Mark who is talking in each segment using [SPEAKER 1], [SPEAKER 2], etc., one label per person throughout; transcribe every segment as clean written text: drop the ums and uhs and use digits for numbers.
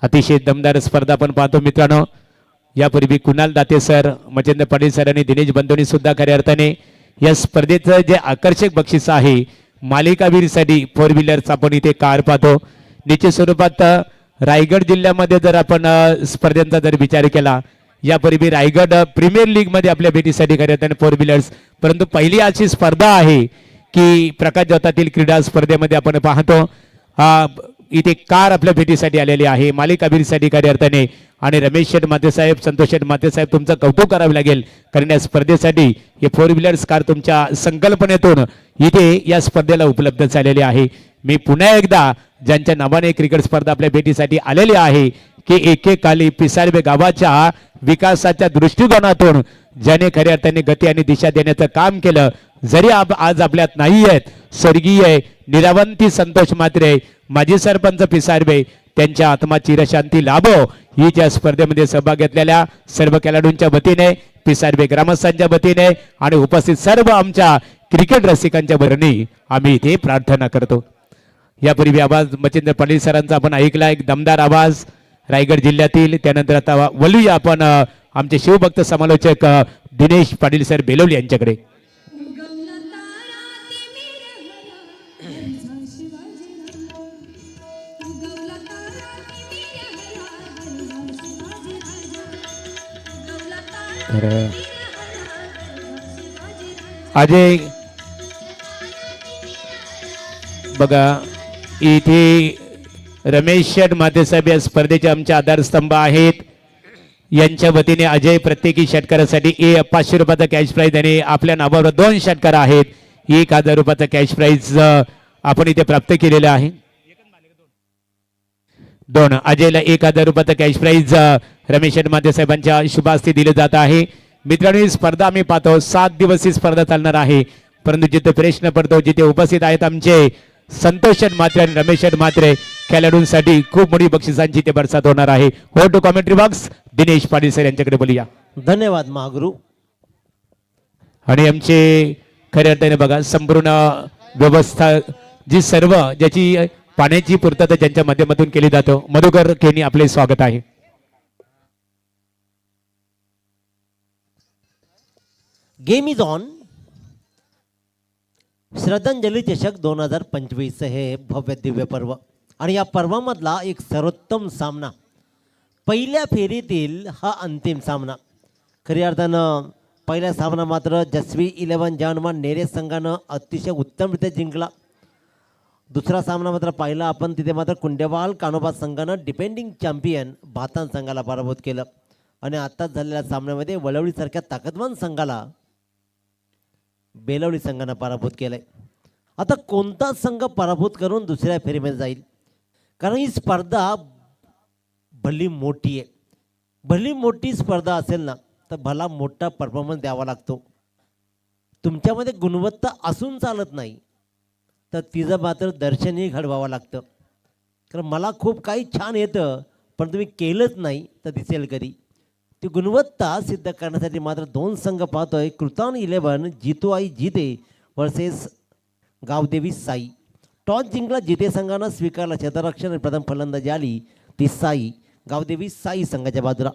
[SPEAKER 1] अतिशय दमदार स्पर्धा आपण पाहतो मित्रांनो। यापूर्वी कुणाल दाते सर, मच्छिंद्र पाटील सर आणि दिनेश बंधूंनी सुद्धा खऱ्या अर्थाने या स्पर्धेचं जे आकर्षक बक्षीस आहे मालिकावीरसाठी फोर व्हीलर्स आपण इथे कार पाहतो। निश्चित स्वरूपात रायगड जिल्ह्यामध्ये जर आपण स्पर्धेचा जर विचार केला, यापूर्वी रायगड प्रीमियर लीग मध्ये आपल्या भेटीसाठी खऱ्या अर्थाने फोर व्हीलर्स, परंतु पहिली अशी स्पर्धा आहे की प्रकाश जोतातील क्रीडा स्पर्धेमध्ये आपण पाहतो इथे कार आपल्या भेटीसाठी आलेली आहे मालिकावीरसाठी खऱ्या अर्थाने। आणि रमेश शेठ मातेसाहेब, संतोष शेठ मातेसाहेब तुमचं कौतुक करावे लागेल, कारण या स्पर्धेसाठी हे फोर व्हीलर्स कार तुमच्या संकल्पनेतून इथे या स्पर्धेला उपलब्ध झालेली आहे। मी पुन्हा एकदा ज्यांच्या नावाने क्रिकेट स्पर्धा आपल्या भेटीसाठी आलेली आहे की एकेकाली पिसारबे गावाच्या विकासाच्या दृष्टिकोनातून ज्याने खऱ्या अर्थाने गती आणि दिशा देण्याचं काम केलं, जरी आज आपल्यात नाही आहेत स्वर्गीय निरावंती संतोष मात्रे, माजी सरपंच पिसारबे, त्यांच्या आत्मा चिरशांती लाभो ही ज्या स्पर्धेमध्ये सहभाग घेतलेल्या सर्व खेळाडूंच्या वतीने, पिसारबे ग्रामस्थांच्या वतीने आणि उपस्थित सर्व आमच्या क्रिकेट रसिकांच्या वतीने आम्ही इथे प्रार्थना करतो। यापूर्वी आवाज मच्छिंद्र पाटील सरांचा आपण ऐकला, एक दमदार आवाज रायगड जिल्ह्यातील। त्यानंतर आता वळूया आपण आमचे शिवभक्त समालोचक दिनेश पाटील सर बेलवली यांच्याकडे। अजय बघा इथे रमेश शेठ मातेसाहेब या स्पर्धेचे आमचे आधारस्तंभ आहेत, यांच्या वतीने अजय प्रत्येकी षटकारासाठी 500 रुपयाचा कॅश प्राइज आणि आपल्या नावावर 2 षटकार आहेत 1000 रुपयाचा कॅश प्राइज आपण इथे प्राप्त केलेला आहे। 2 अजयला 1000 रुपयाचा कॅश प्राइज रमेश शेठ मातेसाहेबांच्या शुभ हस्ते दिले जात आहे। मित्रांनो ही स्पर्धा आम्ही पाहतो 7 दिवस ही स्पर्धा चालणार आहे, परंतु जिथे प्रश्न पडतो, जिथे उपस्थित आहेत आमचे संतोष शेठ मात्रे आणि रमेश शेठ मात्रे, खेळाडूंसाठी खूप मोठी बक्षिसांची ते बरसात होणार आहे। हो to commentary box Dinesh Patil sir यांच्याकडे बोलूया।
[SPEAKER 2] धन्यवाद महागुरु।
[SPEAKER 1] आणि आमचे खऱ्या अर्थाने बघा संपूर्ण व्यवस्था जी सर्व ज्याची पाण्याची पूर्तता ज्यांच्या माध्यमातून केली जातो, मधुकर केनी आपले स्वागत आहे।
[SPEAKER 2] Game is on. श्रद्धांजली चषक 2025 हे भव्य दिव्य पर्व आणि या पर्वामधला एक सर्वोत्तम सामना, पहिल्या फेरीतील हा अंतिम सामना। खऱ्या अर्थानं पहिला सामना मात्र जसवी 11 जानमान नेरे संघानं अतिशय उत्तमरित्या जिंकला। दुसरा सामना मात्र पाहिला आपण तिथे मात्र कुंडेवाल कानोबा संघानं डिपेंडिंग चॅम्पियन भातान संघाला पराभूत केलं आणि आताच झालेल्या सामन्यामध्ये वळवळीसारख्या ताकदवान संघाला बेलवली संघानं पराभूत केलंय। आता कोणता संघ पराभूत करून दुसऱ्या फेरीमध्ये जाईल, कारण ही स्पर्धा भली मोठी आहे। भली मोठी स्पर्धा असेल ना तर भला मोठा परफॉर्मन्स द्यावा लागतो। तुमच्यामध्ये गुणवत्ता असून चालत नाही, तर तिचं मात्र दर्शनही घडवावं लागतं। कारण मला खूप काही छान येतं, पण तुम्ही केलंच नाही तर दिसेल कधी। ती गुणवत्ता सिद्ध करण्यासाठी मात्र 2 संघ पाहतोय, कृतान 11 जितू आई जिते वर्सेस गावदेवी साई। टॉस जिंकला जिते संघानं, स्वीकारला क्षेत्ररक्षण आणि प्रथम फलंदाजी आली ती साई गावदेवी साई संघाच्या बाजूला।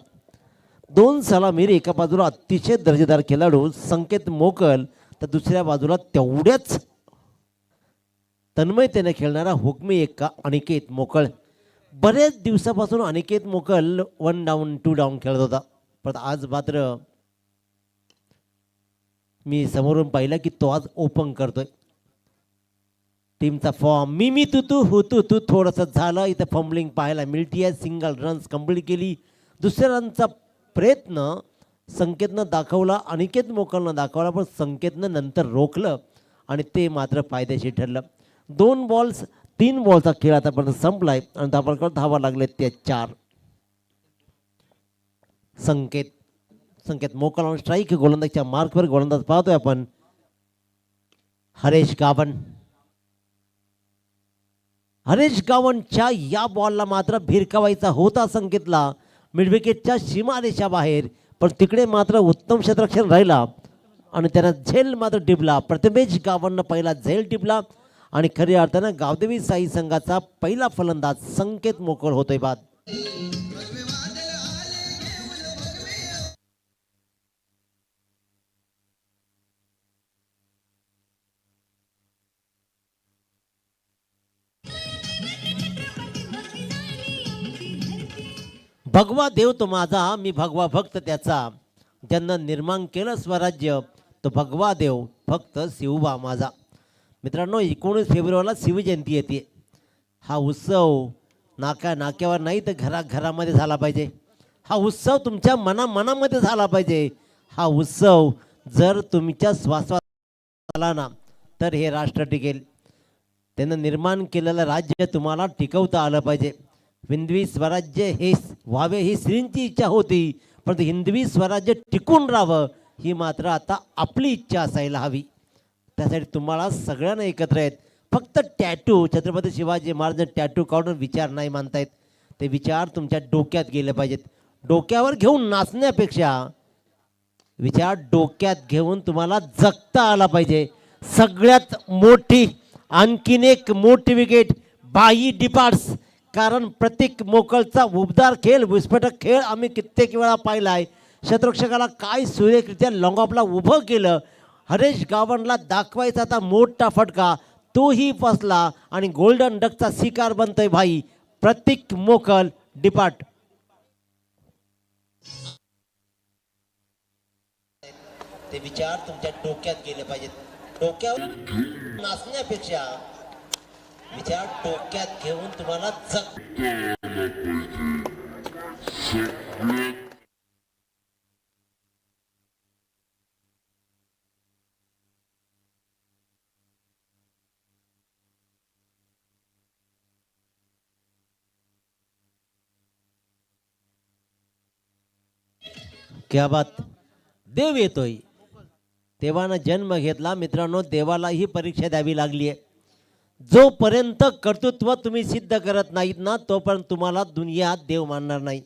[SPEAKER 2] 2 सलामीर एका बाजूला अतिशय दर्जेदार खेळाडू संकेत मोकल, तर दुसऱ्या बाजूला तेवढ्याच तन्मयतेने खेळणारा हुकमी एक्का अनिकेत मोकळ। बरेच दिवसापासून अनिकेत मोकल 1 डाऊन 2 डाऊन खेळत होता, पण आज मात्र मी समोरून पाहिलं की तो आज ओपन करतोय। टीमचा फॉर्म मी तू तू हो तू थोडंसं झालं, इथं फंबलिंग पाहायला मिळतीये। सिंगल रन्स कंप्लीट केली, दुसऱ्या रनचा प्रयत्न संकेतनं दाखवला, अनिकेत मोकलनं दाखवला, पण संकेतनं नंतर रोखलं आणि ते मात्र फायदेशीर ठरलं। 2 बॉल्स 3 बॉलचा खेळ आतापर्यंत संपलाय आणि धावांकडे धावा लागले ते 4। संकेत मोकल स्ट्राईक, गोलंदाजच्या मार्कवर गोलंदाज पाहतोय आपण हरेश गावन। हरेश गावनच्या या बॉलला मात्र भिरकावायचा होता संकेतला मिडविकेटच्या सीमारेषा बाहेर, पण तिकडे मात्र उत्तम क्षेत्ररक्षण राहिला आणि त्यानं झेल मात्र टिपला। प्रथमेश गावननं पहिला झेल टिपला आणि खऱ्या अर्थानं गावदेवी साई संघाचा पहिला फलंदाज संकेत मोकळ होतोय बाद। भगवा देव तो माझा, मी भगवा भक्त त्याचा, ज्यांनं निर्माण केलं स्वराज्य तो भगवा देव फक्त शिवबा माझा. मित्रांनो, 19 फेब्रुवारीला शिवजयंती येते. हा उत्सव नाक्यावर नाही तर घराघरामध्ये झाला पाहिजे. हा उत्सव तुमच्या मनामध्ये झाला पाहिजे. हा उत्सव जर तुमच्या श्वासात आला ना तर हे राष्ट्र टिकेल. त्यानं निर्माण केलेलं राज्य तुम्हाला टिकवता आलं पाहिजे. हिंदवी स्वराज्य हे व्हावे ही श्रींची इच्छा होती, परंतु हिंदवी स्वराज्य टिकून राहावं ही मात्र आता आपली इच्छा असायला हवी. त्यासाठी तुम्हाला सगळ्यांना एकत्र आहेत. फक्त टॅटू छत्रपती शिवाजी महाराज टॅटू काढून विचार नाही मानतायत. ते विचार तुमच्या डोक्यात गेले पाहिजेत. डोक्यावर घेऊन नाचण्यापेक्षा विचार डोक्यात घेऊन तुम्हाला जगता आला पाहिजे. सगळ्यात मोठी आणखीन एक मोठी विकेट बाई डिपार्ट्स. कारण प्रत्येक मोकळचा उबदार खेळ, विस्फोटक खेळ आम्ही कित्येक वेळा पाहिला आहे. शत्रुरक्षकाला काय सुरेखरित्या लॉंगऑफला उभं केलं. हरेश गावणला दाखवायचा आता मोठा फटका, तोही फसला आणि गोल्डन डकचा शिकार बनतोय भाई. प्रत्येक मोकल डिपार्ट. ते विचार तुमच्या डोक्यात गेले पाहिजेत. डोक्यावर नाचण्यापेक्षा विचार डोक्यात घेऊन तुम्हाला क्या बात. देव येतोय. देवानं जन्म घेतला. मित्रांनो, देवालाही परीक्षा द्यावी लागली आहे. जोपर्यंत कर्तृत्व तुम्ही सिद्ध करत नाहीत ना तोपर्यंत तुम्हाला दुनियात देव मानणार नाही.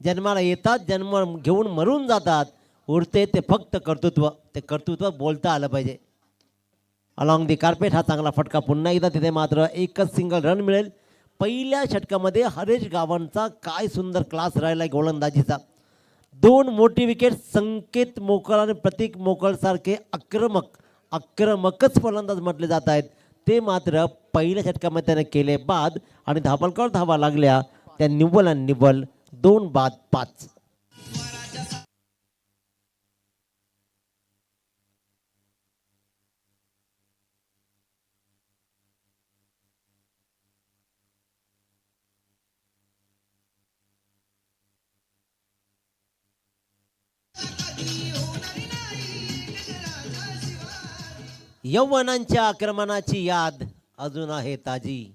[SPEAKER 2] जन्माला येतात, जन्म घेऊन मरून जातात, उरते ते फक्त कर्तृत्व. ते कर्तृत्व बोलता आलं पाहिजे. अलॉंग दी कार्पेट हा चांगला फटका. पुन्हा एकदा तिथे मात्र एकच सिंगल रन मिळेल. पहिल्या षटकामध्ये हरेश गावांचा काय सुंदर क्लास राहिला गोलंदाजीचा. 2 मोठी विकेट. संकेत मोकळ आणि प्रतीक मोकळ सारखे आक्रमकच फलंदाज म्हटले जात आहेत. ते मात्र पहिल्या षटकामध्ये त्याने केले बाद आणि धाबलकर धावा लागल्या त्या निव्वळ आणि निव्वळ 2 बाद 5. यौवनांच्या आक्रमणाची याद अजून आहे ताजी.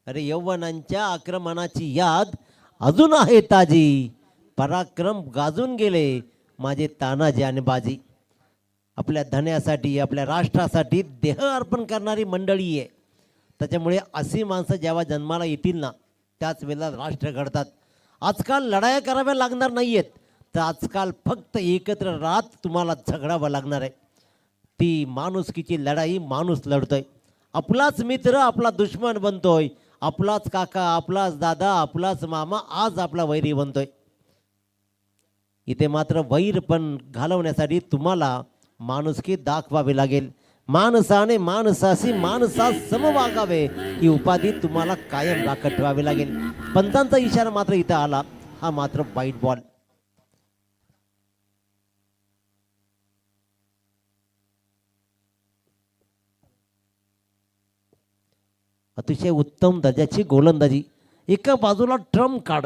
[SPEAKER 2] अरे यौवनांच्या आक्रमणाची याद अजून आहे ताजी. पराक्रम गाजून गेले माझे तानाजी आणि बाजी. आपल्या धन्यासाठी, आपल्या राष्ट्रासाठी देह अर्पण करणारी मंडळी आहे. त्याच्यामुळे अशी माणसं जेव्हा जन्माला येतील ना त्याच वेळेला राष्ट्र घडतात. आजकाल लढाया कराव्या लागणार नाही आहेत, तर आजकाल फक्त एकत्र राहत तुम्हाला झगडावं लागणार आहे. ती माणुसकीची लढाई माणूस लढतोय. आपलाच मित्र आपला दुश्मन बनतोय. आपलाच काका, आपलाच दादा, आपलाच मामा आज आपला वैरी बनतोय. इथे मात्र वैर पण घालवण्यासाठी तुम्हाला माणुसकी दाखवावी लागेल. माणसाने माणसाशी माणसा सम वागावे ही उपाधी तुम्हाला कायम राखत ठेवावी लागेल. पंचांचा इशारा मात्र इथं आला. हा मात्र वाईट बॉल. अतिशय उत्तम दर्जाची गोलंदाजी. एका बाजूला ट्रम्प कार्ड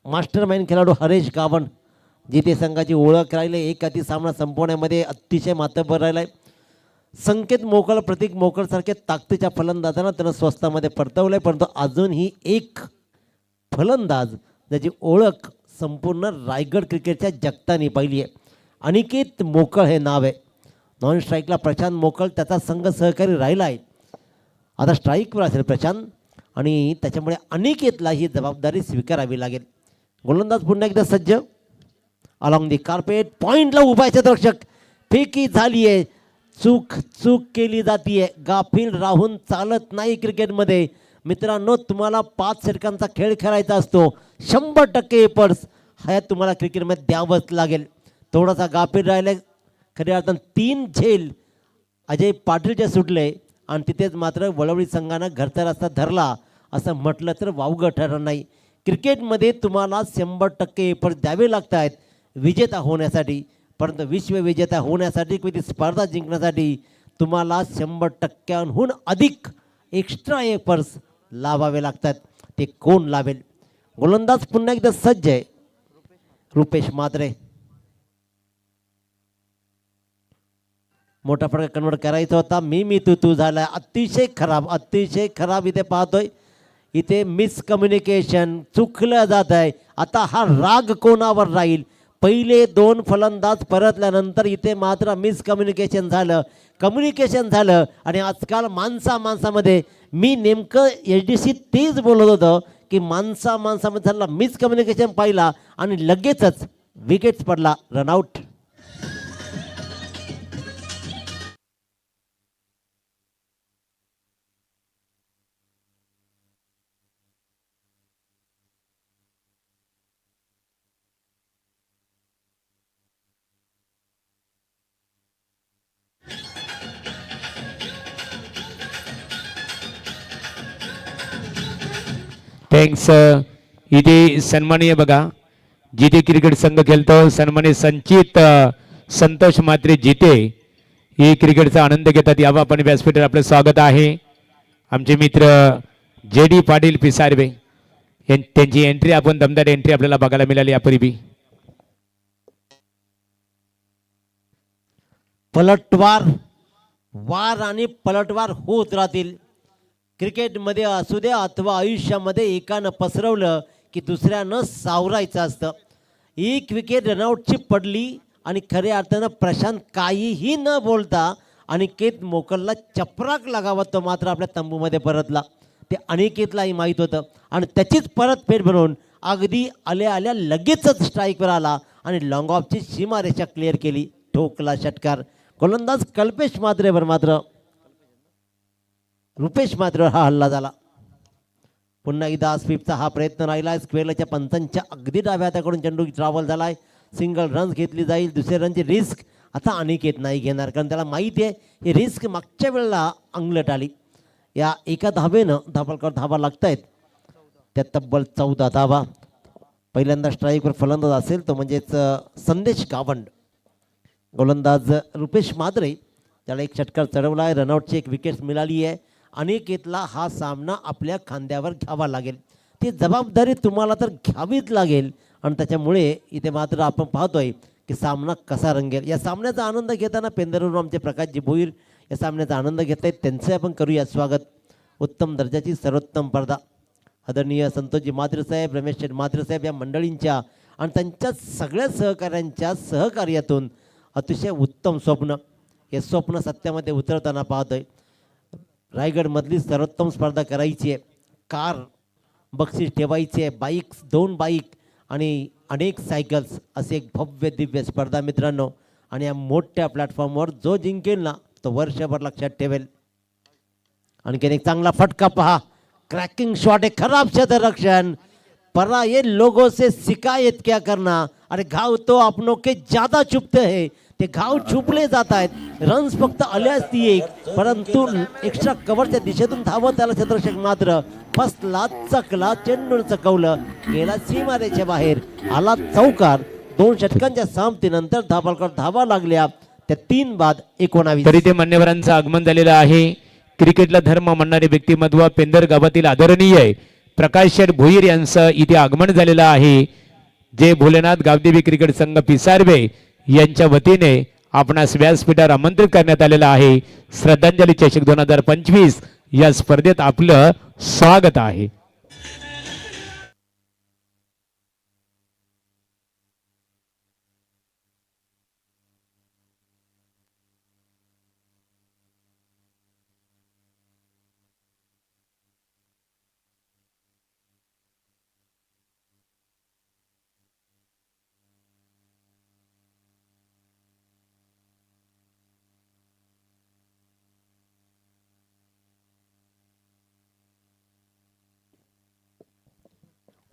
[SPEAKER 2] मास्टर माइंड खेळाडू हरेश गावण, जिथे संघाची ओळख राहिले. एक अति सामना संपवण्यामध्ये अतिशय मातब्बर राहिला आहे. संकेत मोकळ, प्रतीक मोकळ सारखे ताकदीच्या फलंदाजांना त्यानं स्वस्तामध्ये परतवलंय. परंतु अजूनही एक फलंदाज ज्याची ओळख संपूर्ण रायगड क्रिकेटच्या जगताने पाहिली आहे. अनिकेत मोकळ हे नाव आहे. नॉन स्ट्राईकला प्रशांत मोकळ त्याचा संघ सहकारी राहिला आहे. आता स्ट्राईकवर असेल प्रशांत आणि त्याच्यामुळे अनिकेतला ही जबाबदारी स्वीकारावी लागेल. गोलंदाज पुन्हा एकदा सज्ज. अलॉंग दी कार्पेट पॉइंटला उभा आहे क्षेत्ररक्षक. फेकी झाली आहे. चूक केली जातीये. गाफील राहून चालत नाही क्रिकेटमध्ये. मित्रांनो, तुम्हाला 5 षटकांचा खेळ खेळायचा असतो. 100% एफर्ट्स ह्या तुम्हाला क्रिकेटमध्ये द्यावंच लागेल. थोडासा गाफील राहिले खऱ्या अर्थानं 3 झेल अजय पाटीलचे सुटले आणि तिथेच मात्र वळवडी संघानं घरचा रस्ता धरला असं म्हटलं तर वावगं ठरणार नाही. क्रिकेटमध्ये तुम्हाला 100% एफर्ट द्यावे लागत आहेत विजेता होण्यासाठी. परंतु विश्वविजेता होण्यासाठी किंवा ती स्पर्धा जिंकण्यासाठी तुम्हाला 100%हून अधिक एक्स्ट्रा एफर्ट्स लावावे लागतात. ते कोण लावेल? गोलंदाज पुन्हा एकदा सज्ज आहे. रुपेश मात्रे. मोठा फटका कन्वर्ट करायचा होता. मी तू झालाय. अतिशय खराब इथे पाहतोय. इथे मिसकम्युनिकेशन चुकलं जात आहे. आता हा राग कोणावर राहील? पहिले 2 फलंदाज परतल्यानंतर इथे मात्र मिसकम्युनिकेशन झालं आणि आजकाल माणसामध्ये मी नेमकं HDC तेच बोलत होतं की माणसामध्ये झाला मिसकम्युनिकेशन पाहिला आणि लगेचच विकेट्स पडला, रनआउट.
[SPEAKER 1] थँक्स. इथे सन्माननीय बघा जिथे क्रिकेट संघ खेळतो सन्माननीय संचित संतोष मात्रे जिथे ही क्रिकेटचा आनंद घेतात. यावं आपण व्यासपीठावर आपलं स्वागत आहे. आमचे मित्र JD पाटील पिसारवे त्यांची एंट्री आपण दमदार एंट्री आपल्याला बघायला मिळाली यापूर्वी.
[SPEAKER 2] वार आणि पलटवार होत राहतील. क्रिकेटमध्ये असू दे अथवा आयुष्यामध्ये एकानं पसरवलं की दुसऱ्यानं सावरायचं असतं. एक विकेट रनआउटची पडली आणि खऱ्या अर्थानं प्रशांत काहीही न बोलता अनिकेत मोकलला चपराक लागावा तो मात्र आपल्या तंबूमध्ये परतला. ते अनिकेतलाही माहीत होतं आणि त्याचीच परतफेड बनवून अगदी आल्या लगेचच स्ट्राईकवर आला आणि लॉंग ऑफची सीमारेषा क्लिअर केली. ठोकला षटकार. गोलंदाज कल्पेश मात्रेवर मात्र रुपेश मात्रेवर हा हल्ला झाला. पुन्हा एकदा स्वीपचा हा प्रयत्न राहिला. स्क्वेअरच्या पंचांच्या अगदी डाव्या हाताकडून चेंडू ट्रॅव्हल झालाय. सिंगल रन्स घेतली जाईल. दुसऱ्या रनची रिस्क आता अनिकेत नाही घेणार कारण त्याला माहिती आहे ही रिस्क मागच्या वेळेला अंगलट आली. या एका धावेनं धावा लागतायत त्या तब्बल 14 धावा. पहिल्यांदा स्ट्राईकवर फलंदाज असेल तो म्हणजेच संदेश गावंड. गोलंदाज रुपेश मात्रे त्याला एक षटकार चढवला आहे. रनआउटची एक विकेट मिळाली आहे. अनिकेतला हा सामना आपल्या खांद्यावर घ्यावा लागेल. ती जबाबदारी तुम्हाला तर घ्यावीच लागेल आणि त्याच्यामुळे इथे मात्र आपण पाहतोय की सामना कसा रंगेल. या सामन्याचा आनंद घेताना पेंदरवरून आमचे प्रकाशजी भोईर या सामन्याचा आनंद घेत आहेत. त्यांचे आपण करूया स्वागत. उत्तम दर्जाची सर्वोत्तम स्पर्धा आदरणीय संतोषजी मात्रे साहेब, रमेश मात्रे साहेब या मंडळींच्या आणि त्यांच्या सगळ्या सहकाऱ्यांच्या सहकार्यातून अतिशय उत्तम स्वप्न हे स्वप्न सत्यामध्ये उतरताना पाहतोय. रायगडमधली सर्वोत्तम स्पर्धा करायची आहे. कार बक्षीस ठेवायची आहे. बाईक्स 2 बाईक आणि अनेक सायकल्स असे एक भव्य दिव्य स्पर्धा मित्रांनो. आणि या मोठ्या प्लॅटफॉर्मवर जो जिंकेल ना तो वर्षभर लक्षात ठेवेल. आणखीन एक चांगला फटका पहा. क्रॅकिंग शॉट आहे. खराब क्षेत्ररक्षण. परा ये लोगों से शिकायत क्या करना. अरे घाव तो अपनों के ज्यादा चुपते हैं. ते घाव छुपले जात आहेत. रन्स फक्त आले असती एक परंतु एक्स्ट्रा कव्हरच्या दिशेतून धावत त्याला क्षेत्ररक्षक मात्र फसला, चकला, चेंडून चकवलं, गेला सीमारेच्या बाहेर. आला चौकार. 2 षटकांच्या सामतीनंतर धावा लागल्या त्या 3 बाद 19.
[SPEAKER 1] तरी ते मान्यवरांचं आगमन झालेलं आहे. क्रिकेटला धर्म म्हणणारे व्यक्तिमत्व पेंदर गावातील आदरणीय प्रकाश शेठ भोईर यांचं इथे आगमन झालेलं आहे. जे भोलेनाथ गावदेवी क्रिकेट संघ पिसारवे यांच्या वतीने आपणास व्यासपीठावर आमंत्रित करण्यात आलेलं आहे. श्रद्धांजली चषक 2025 या स्पर्धेत आपलं स्वागत आहे.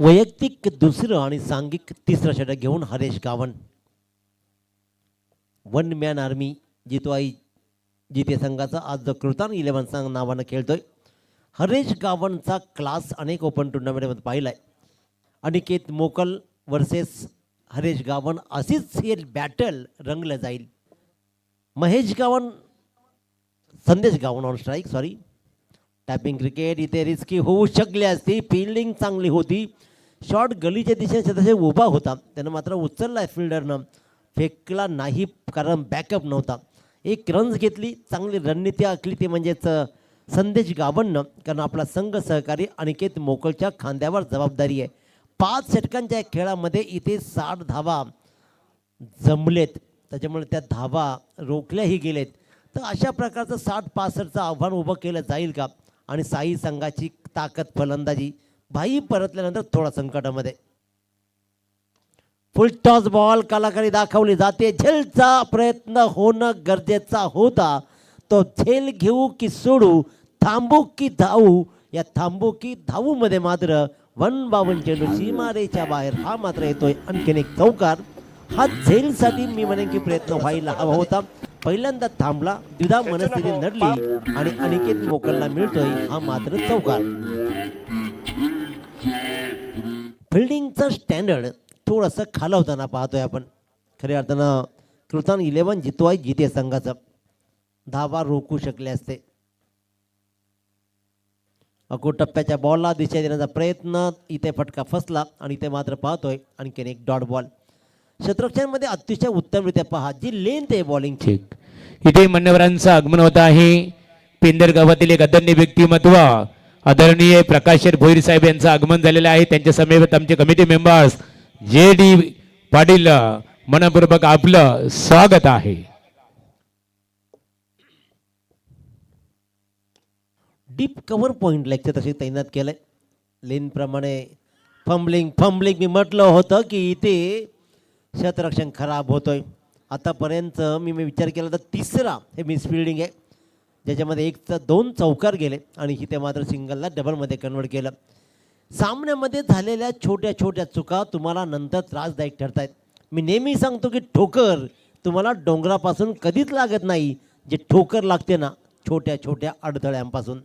[SPEAKER 2] वैयक्तिक दुसरं आणि सांघिक तिसरं षटक घेऊन Haresh Gawan one man army जितवाई जिते संघाचा आज जो कृतान 11 संघ नावानं खेळतोय. हरेश गावणचा क्लास अनेक ओपन टुर्नामेंटमध्ये पाहिलाय. अनिकेत मोकल वर्सेस हरेश गावण अशीच हे बॅटल रंगलं जाईल. Mahesh Gawan Sandesh Gawan on strike sorry. Tapping cricket इथे रिस्की होऊ शकली असती. फिल्डिंग चांगली होती. शॉट गलीच्या दिशेने सतत उभा होता. त्यानं मात्र उचलला फिल्डरनं. फेकला नाही कारण बॅकअप नव्हता. एक रन्स घेतली. चांगली रणनीती आखली ती म्हणजेच संदेश गावणनं. कारण आपला संघ सहकारी अनिकेत मोकलच्या खांद्यावर जबाबदारी आहे. 5 षटकांच्या खेळामध्ये इथे 60 धावा जमलेत. त्याच्यामुळे त्या धावा रोखल्याही गेलेत. तर अशा प्रकारचं 60-65चं आव्हान उभं केलं जाईल का. आणि साई संघाची ताकद फलंदाजी भाई परतल्यानंतर थोडा संकटामध्ये. फुल टॉस बॉल कलाकारी दाखवली जाते. झेलचा प्रयत्न होणं गरजेचा होता. तो झेल घेऊ की सोडू, थांबू की धावू, या थांबू की धावू मध्ये मात्र 1 चेंडू सीमारेच्या बाहेर. हा मात्र येतोय आणखीन एक चौकार. हा झेलसाठी मी म्हणेन की प्रयत्न व्हायला हवा होता. पहिल्यांदा थांबला, द्विधा मनस्थिती नडली आणि अनिकेत मोकलला मिळतोय हा मात्र चौकार. फिल्डिंगचं स्टँडर्ड थोडंसं खालवताना पाहतोय आपण. खऱ्या अर्थानं कृतान 11 जितवाय जिते संघाचं धावा रोखू शकले असते. अकोट टप्प्याच्या बॉलला दिशा देण्याचा प्रयत्न, इथे फटका फसला आणि इथे मात्र पाहतोय आणखीन एक डॉट बॉल. शतरक्षांमध्ये अतिशय उत्तमरित्या पहा जी लेंथ आहे बॉलिंगची.
[SPEAKER 1] इथे मान्यवरांचं आगमन होत आहे. पेंदर गावातील एक अदन्य व्यक्तिमत्व आदरणीय प्रकाश भोईर साहेब यांचं आगमन झालेलं आहे. त्यांच्या समेत आमचे कमिटी मेंबर्स JD पाटील मनपूर्वक आपलं स्वागत आहे.
[SPEAKER 2] डीप कव्हर पॉइंट लेगचे तसे तैनात केलंय. लेन प्रमाणे फंबलिंग मी म्हटलं होतं की इथे शतरक्षण खराब होतोय. आतापर्यंत मी विचार केला तर तिसरा हे मिसफिल्डिंग आहे, ज्याच्यामध्ये 2 चौकार गेले आणि इथे मात्र सिंगलला डबलमध्ये कन्वर्ट केलं. सामन्यामध्ये झालेल्या छोट्या छोट्या चुका तुम्हाला नंतर त्रासदायक ठरतायत. मी नेहमी सांगतो की ठोकर तुम्हाला डोंगरापासून कधीच लागत नाही, जे ठोकर लागते ना छोट्या छोट्या अडथळ्यांपासून.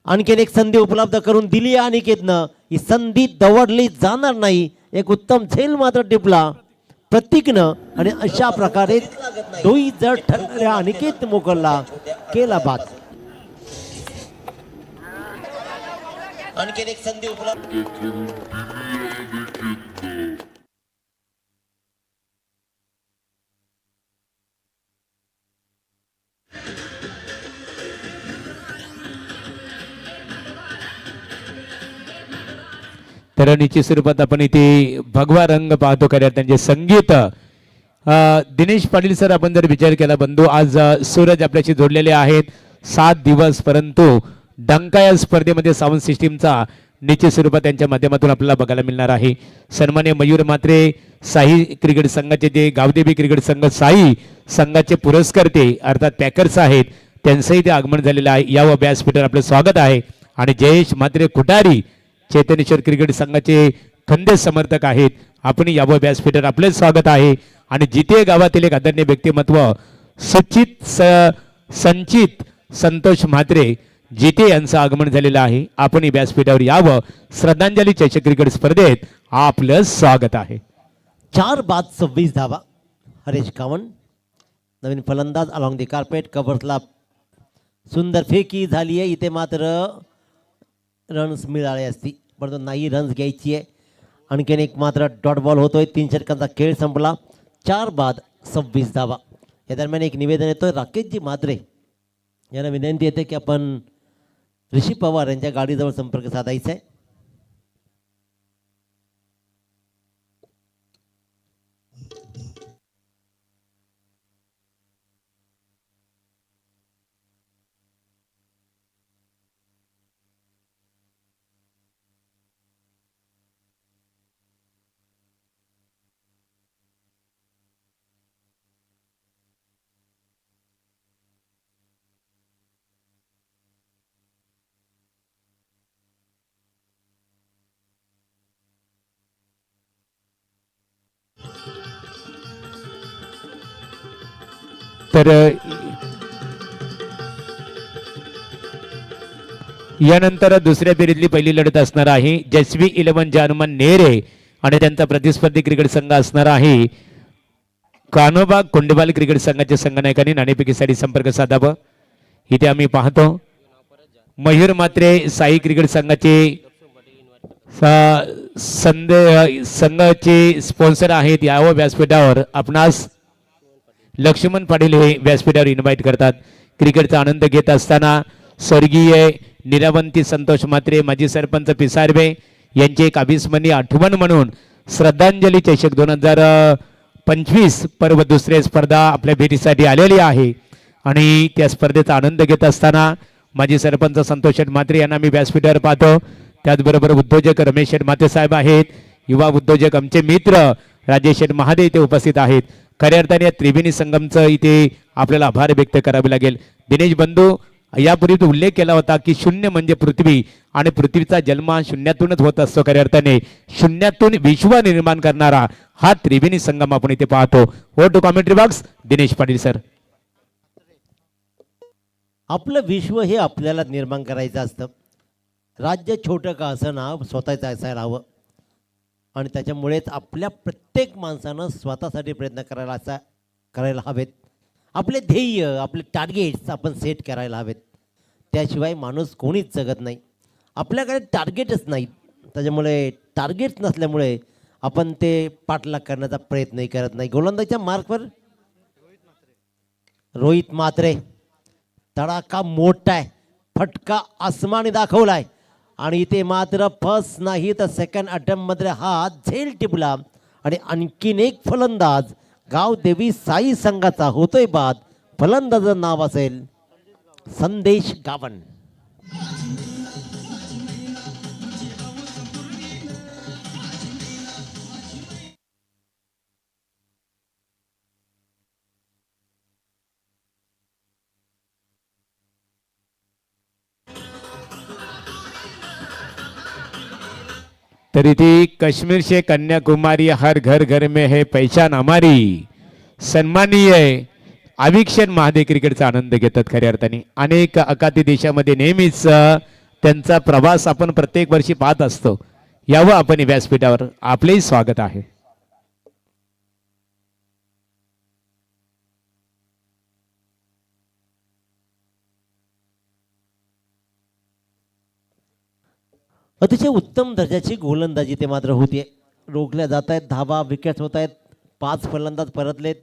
[SPEAKER 2] आणखीन एक संधी उपलब्ध करून दिली अनिकेतनं. ही संधी दवडली जाणार नाही. एक उत्तम झेल मात्र टिपला प्रतीकनं आणि अशा प्रकारे डोई जड ठरणाऱ्या अनिकेत मोकलला केला बाद. आणखीन एक संधी उपलब्ध.
[SPEAKER 1] तरणीच्या स्वरूपात आपण इथे भगवा रंग पाहतो. खऱ्या त्यांचे संगीत दिनेश पाटील सर. आपण जर विचार केला बंधू, आज सूरज आपल्याशी जोडलेले आहेत 7 दिवस, परंतु डंका या स्पर्धेमध्ये साऊंड सिस्टीमचा निश्चित स्वरूपात त्यांच्या माध्यमातून आपल्याला बघायला मिळणार आहे. सन्मान्य मयूर मात्रे साई क्रिकेट संघाचे जे गावदेवी क्रिकेट संघ साई संघाचे पुरस्कर्ते अर्थात पॅकर्स आहेत, त्यांचंही ते आगमन झालेलं आहे. या व व्यासपीठावर आपलं स्वागत आहे. आणि जयेश मात्रे कुटारी चैतनेश्वर क्रिकेट संघाचे खंदे समर्थक आहेत. आपण या व व्यासपीठावर आपले स्वागत आहे. आणि जिते गावातील एक आदरणीय व्यक्तिमत्व संचित संतोष म्हात्रे जिते यांचं आगमन झालेलं आहे. आपण व्यासपीठावर यावं. श्रद्धांजली चषक क्रिकेट स्पर्धेत आपलं स्वागत आहे.
[SPEAKER 2] 4 बाद 26 धावा. हरेश गावण नवीन फलंदाज अलॉंग दी कार्पेट. कव्हर्सला सुंदर फेकी झाली आहे. इथे मात्र रन्स मिळाले असती, परंतु नाही रन्स घ्यायची आहे. आणखीन एक मात्र डॉट बॉल होतोय. 3 षटकांचा खेळ संपला. 4 बाद 26 धावा. या दरम्यान एक निवेदन येतोय. राकेशजी मात्रे यांना विनंती येते की आपण ऋषी पवार यांच्या गाडीजवळ संपर्क साधायचा आहे.
[SPEAKER 1] तर यानंतर दुसऱ्या फेरीतली पहिली लढत असणार आहे जसवी 11 जानुमान नेरे आणि त्यांचा प्रतिस्पर्धी क्रिकेट संघ असणार आहे कान्होबा कोंडेबाल क्रिकेट संघाच्या संघनायकांनी नाणेफेकीसाठी संपर्क साधावा. इथे आम्ही पाहतो मयूर मात्रे साई क्रिकेट संघाचे संघाचे स्पॉन्सर आहेत. यावं व्यासपीठावर आपणास लक्ष्मण पाटील हे व्यासपीठावर इन्व्हाइट करतात. क्रिकेटचा आनंद घेत असताना स्वर्गीय निरावंती संतोष मात्रे माजी सरपंच पिसारवे यांची एक अविस्मरणीय आठवण म्हणून श्रद्धांजली चषक 2025 पर्व दुसरी स्पर्धा आपल्या भेटीसाठी आलेली आहे आणि त्या स्पर्धेचा आनंद घेत असताना माजी सरपंच संतोष मात्रे यांना मी व्यासपीठावर पाहतो. त्याचबरोबर उद्योजक रमेश शेठ माते साहेब आहेत. युवा उद्योजक आमचे मित्र राजेश शेठ महादे इथे उपस्थित आहेत. खऱ्या अर्थाने या त्रिवेणी संगमचं इथे आपल्याला आभार व्यक्त करावे लागेल. दिनेश बंधू यापूर्वी तो उल्लेख केला होता की शून्य म्हणजे पृथ्वी आणि पृथ्वीचा जन्म शून्यातूनच होत असतो. खऱ्या अर्थाने शून्यातून विश्व निर्माण करणारा हा त्रिवेणी संगम आपण इथे पाहतो. हो to commentary box Dinesh Patil sir.
[SPEAKER 2] आपलं विश्व हे आपल्याला निर्माण करायचं असतं. राज्य छोटं का असं ना स्वतःचं असायला हवं आणि त्याच्यामुळेच आपल्या प्रत्येक माणसानं स्वतःसाठी प्रयत्न करायला हवेत. आपले ध्येय आपले टार्गेट्स आपण सेट करायला हवेत. त्याशिवाय माणूस कोणीच जगत नाही. आपल्याकडे टार्गेटच नाहीत. त्याच्यामुळे टार्गेट्स नसल्यामुळे आपण ते पाठलाग करण्याचा प्रयत्नही करत नाही. गोलंदाजीच्या मार्कवर रोहित मात्रे तडाखा मोठा आहे. फटका आसमानी दाखवलाय आणि इथे मात्र फर्स्ट नाही तर सेकंड अटेम्प्टमध्ये हा झेल टिपला आणि आणखीन एक फलंदाज गावदेवी साई संघाचा होतोय बाद. फलंदाजाचं नाव असेल संदेश गावन.
[SPEAKER 1] तरी ती कश्मीर से कन्याकुमारी हर घर घर में है पहचान हमारी. सन्माननीय अविक्षण महादे क्रिकेटचा आनंद घेतात. खऱ्या अर्थाने अनेक अखाती देशामध्ये नेहमीच त्यांचा प्रवास आपण प्रत्येक वर्षी पाहत असतो. यावं आपण व्यासपीठावर आपलेही स्वागत आहे.
[SPEAKER 2] अतिशय उत्तम दर्जाची गोलंदाजी ते मात्र होतीये. रोखल्या जात आहेत धावा विकेट्स होत आहेत. 5 फलंदाज परतलेत.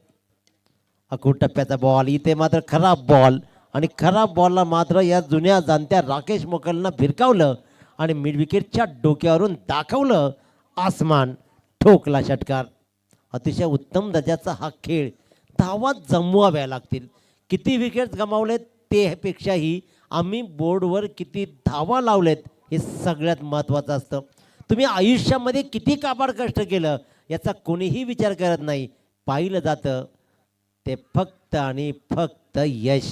[SPEAKER 2] अकूट टप्प्याचा बॉल इथे मात्र खराब बॉल आणि खराब बॉलला मात्र या जुन्या जाणत्या राकेश मोकलनं भिरकावलं आणि मिड विकेटच्या डोक्यावरून दाखवलं आसमान. ठोकला षटकार. अतिशय उत्तम दर्जाचा हा खेळ. धावा जमवाव्या लागतील. किती विकेट्स गमावलेत त्यापेक्षाही आम्ही बोर्डवर किती धावा लावलेत हे सगळ्यात महत्त्वाचं असतं. तुम्ही आयुष्यामध्ये किती काबाड कष्ट केलं याचा कोणीही विचार करत नाही. पाहिलं जातं ते फक्त आणि फक्त यश.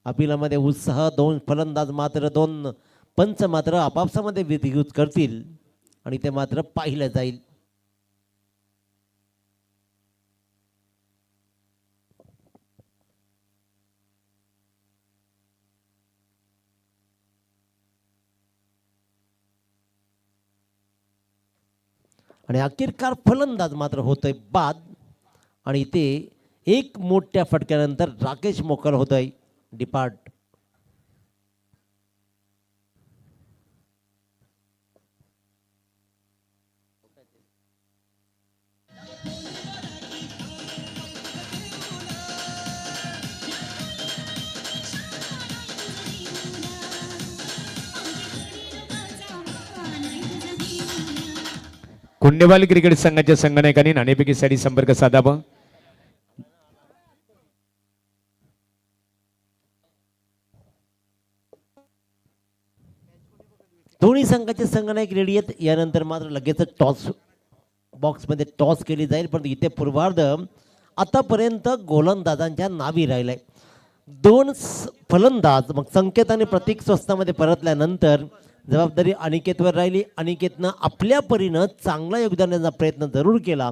[SPEAKER 2] अपिलामध्ये उत्साह. 2 फलंदाज मात्र 2 पंच मात्र आपापसामध्ये विधिकृत करतील आणि ते मात्र पाहिलं जाईल. आणि अखेरकार फलंदाज मात्र होतोय बाद आणि इथे एक मोठ्या फटक्यानंतर राकेश मोकल होतोय डिपार्ट.
[SPEAKER 1] कुंडेवाल क्रिकेट संघाच्या संघनायकांनी नाणेफेकीसाठी संपर्क साधावा.
[SPEAKER 2] दोन्ही संघाचे संघनायक रेडी आहेत. यानंतर मात्र लगेच टॉस बॉक्समध्ये टॉस केली जाईल. पण इथे पूर्वार्ध आतापर्यंत गोलंदाजांच्या नावी राहिलाय. 2 फलंदाज मग संकेत आणि प्रतीक स्वस्तामध्ये परतल्यानंतर जबाबदारी अनिकेतवर राहिली. अनिकेतनं आपल्या परीनं चांगला योगदान देण्याचा प्रयत्न जरूर केला,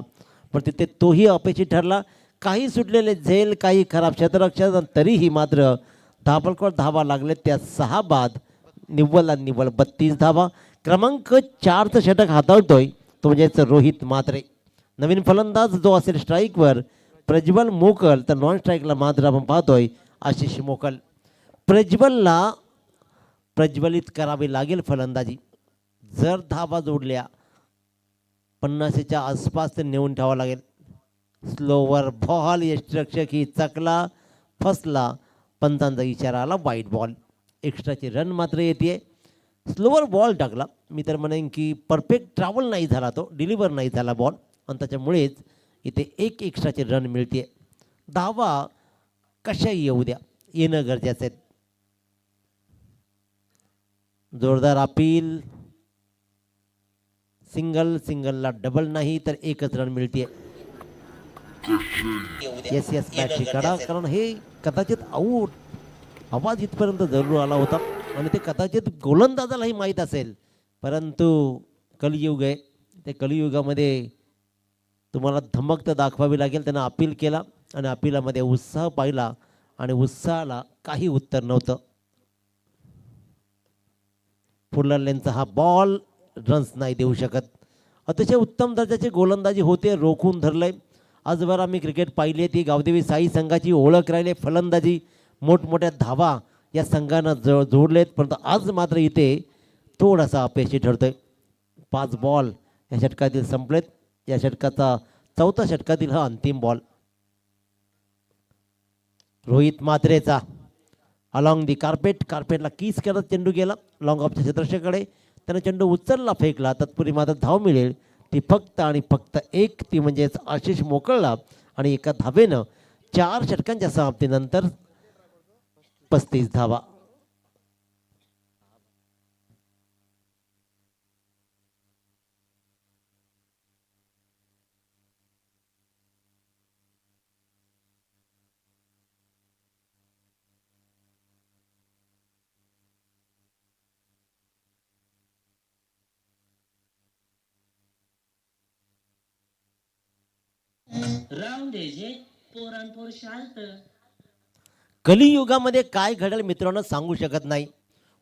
[SPEAKER 2] पण तिथे तोही अपेक्षित ठरला. काही सुटलेले झेल, काही खराब क्षेत्ररक्षण, तरीही मात्र धाबळकोट धावा लागले. त्या 6 बाद निव्वळला निव्वळ 32 धावा. क्रमांक 4चं षटक हाताळतोय तो म्हणजेच रोहित म्हात्रे. नवीन फलंदाज जो असेल स्ट्राईकवर प्रज्वल मोकल, तर नॉन स्ट्राईकला मात्र आपण पाहतोय आशिष मोकल. प्रज्वलला प्रज्वलित करावी लागेल फलंदाजी. जर धावा जोडल्या 50च्या आसपास ते नेऊन ठेवावं लागेल. स्लोवर बॉल, यष्टिरक्षक ही चकला, फसला, पंचांचा इशारा आला, वाईट बॉल. एक्स्ट्राची रन मात्र येते. स्लोवर बॉल टाकला, मी तर म्हणेन की परफेक्ट ट्रॅव्हल नाही झाला, तो डिलिव्हर नाही झाला बॉल, आणि त्याच्यामुळेच इथे एक एक्स्ट्राची रन मिळते. धावा कशाही येऊ द्या, येणं गरजेचं आहे. जोरदार अपील, सिंगलला डबल नाही तर एकच रन मिळते. येस बॅटरी काढा, कारण हे कदाचित आऊट आवाज इथपर्यंत जरूर आला होता आणि ते कदाचित गोलंदाजालाही माहीत असेल, परंतु कलियुग आहे. त्या कलियुगामध्ये तुम्हाला धमक तर दाखवावी लागेल. त्यानं अपील केला आणि अपिलामध्ये उत्साह पाहिला आणि उत्साहाला काही उत्तर नव्हतं. पुढला लेनचा हा बॉल रन्स नाही देऊ शकत. अतिशय उत्तम दर्जाचे गोलंदाजी होते, रोखून धरलंय. आजवर आम्ही क्रिकेट पाहिली आहे, ती गावदेवी साई संघाची ओळख राहिली. फलंदाजी, मोठमोठ्या धावा या संघानं जोडलेत, परंतु आज मात्र इथे थोडासा अपयशी ठरतोय. 5 बॉल या षटकातील संपलेत. या षटकाचा 4थ्या षटकातील हा अंतिम बॉल. रोहित म्हात्रेचा अलॉंग दी कार्पेटला किस करत चेंडू गेला लॉंग ऑफच्या क्षेत्रक्षकाकडे. त्यानं चेंडू उचलला, फेकला. तत्पूर्वी मात्र धाव मिळेल ती फक्त आणि फक्त एक, ती म्हणजेच आशिष मोकळला. आणि एका धावेनं 4 षटकांच्या समाप्तीनंतर 35 धावा. कलियुगामध्ये काय घडेल मित्रांनो सांगू शकत नाही.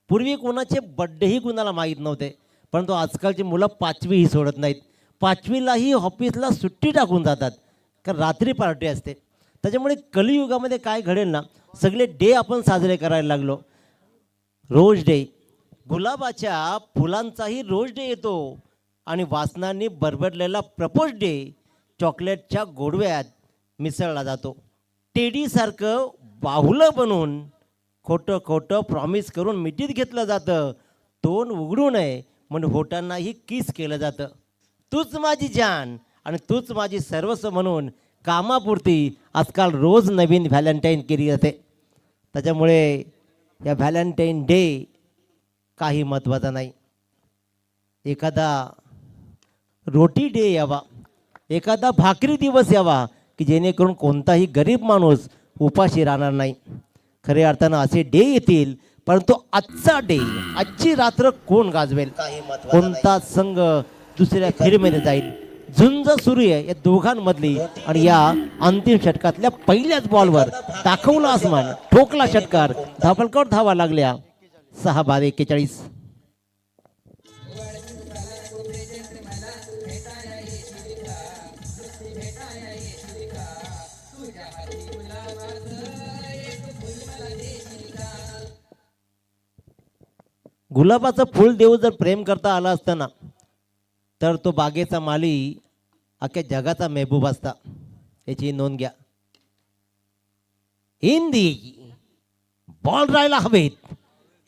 [SPEAKER 2] पूर्वी कोणाचे बड्डेही कुणाला माहीत नव्हते, परंतु आजकालची मुलं 5वीही सोडत नाहीत. 5वीलाही ऑफिसला सुट्टी टाकून जातात, कारण रात्री पार्टी असते. त्याच्यामुळे कलियुगामध्ये काय घडेल ना, सगळे डे आपण साजरे करायला लागलो. रोज डे, गुलाबाच्या फुलांचाही रोज डे येतो आणि वासनांनी बरबरलेला प्रपोज डे चॉकलेटच्या गोडव्यात मिसळला जातो. टेडीसारखं बाहुलं बनून खोटं खोटं प्रॉमिस करून मिठीत घेतलं जातं. तोंड उघडू नये म्हणून होटांनाही किस केलं जातं. तूच माझी जान आणि तूच माझी सर्वस्व म्हणून कामापुरती आजकाल रोज नवीन व्हॅलेंटाईन केली जाते. त्याच्यामुळे या व्हॅलेंटाईन डे काही महत्त्वाचा नाही. एखादा रोटी डे यावा, एखादा भाकरी दिवस यावा की जेणेकरून कोणताही गरीब माणूस उपाशी राहणार नाही. खऱ्या अर्थानं असे डे येतील, परंतु आजचा डे, आजची रात्र कोण गाजवेल, कोणता संघ दुसऱ्या फेरीमध्ये जाईल, झुंज सुरू आहे या दोघांमधली. आणि या अंतिम षटकातल्या पहिल्याच बॉलवर दाखवला आसमान, ठोकला षटकार, धाबळकोट धावा लागल्या. 6 बाद 41. गुलाबाचं फुल देऊ जर प्रेम करता आला असताना तर तो बागेचा माली अख्ख्या जगाचा मेहबूब असता, याची नोंद घ्या. हिंदी बॉल राहायला हवेत.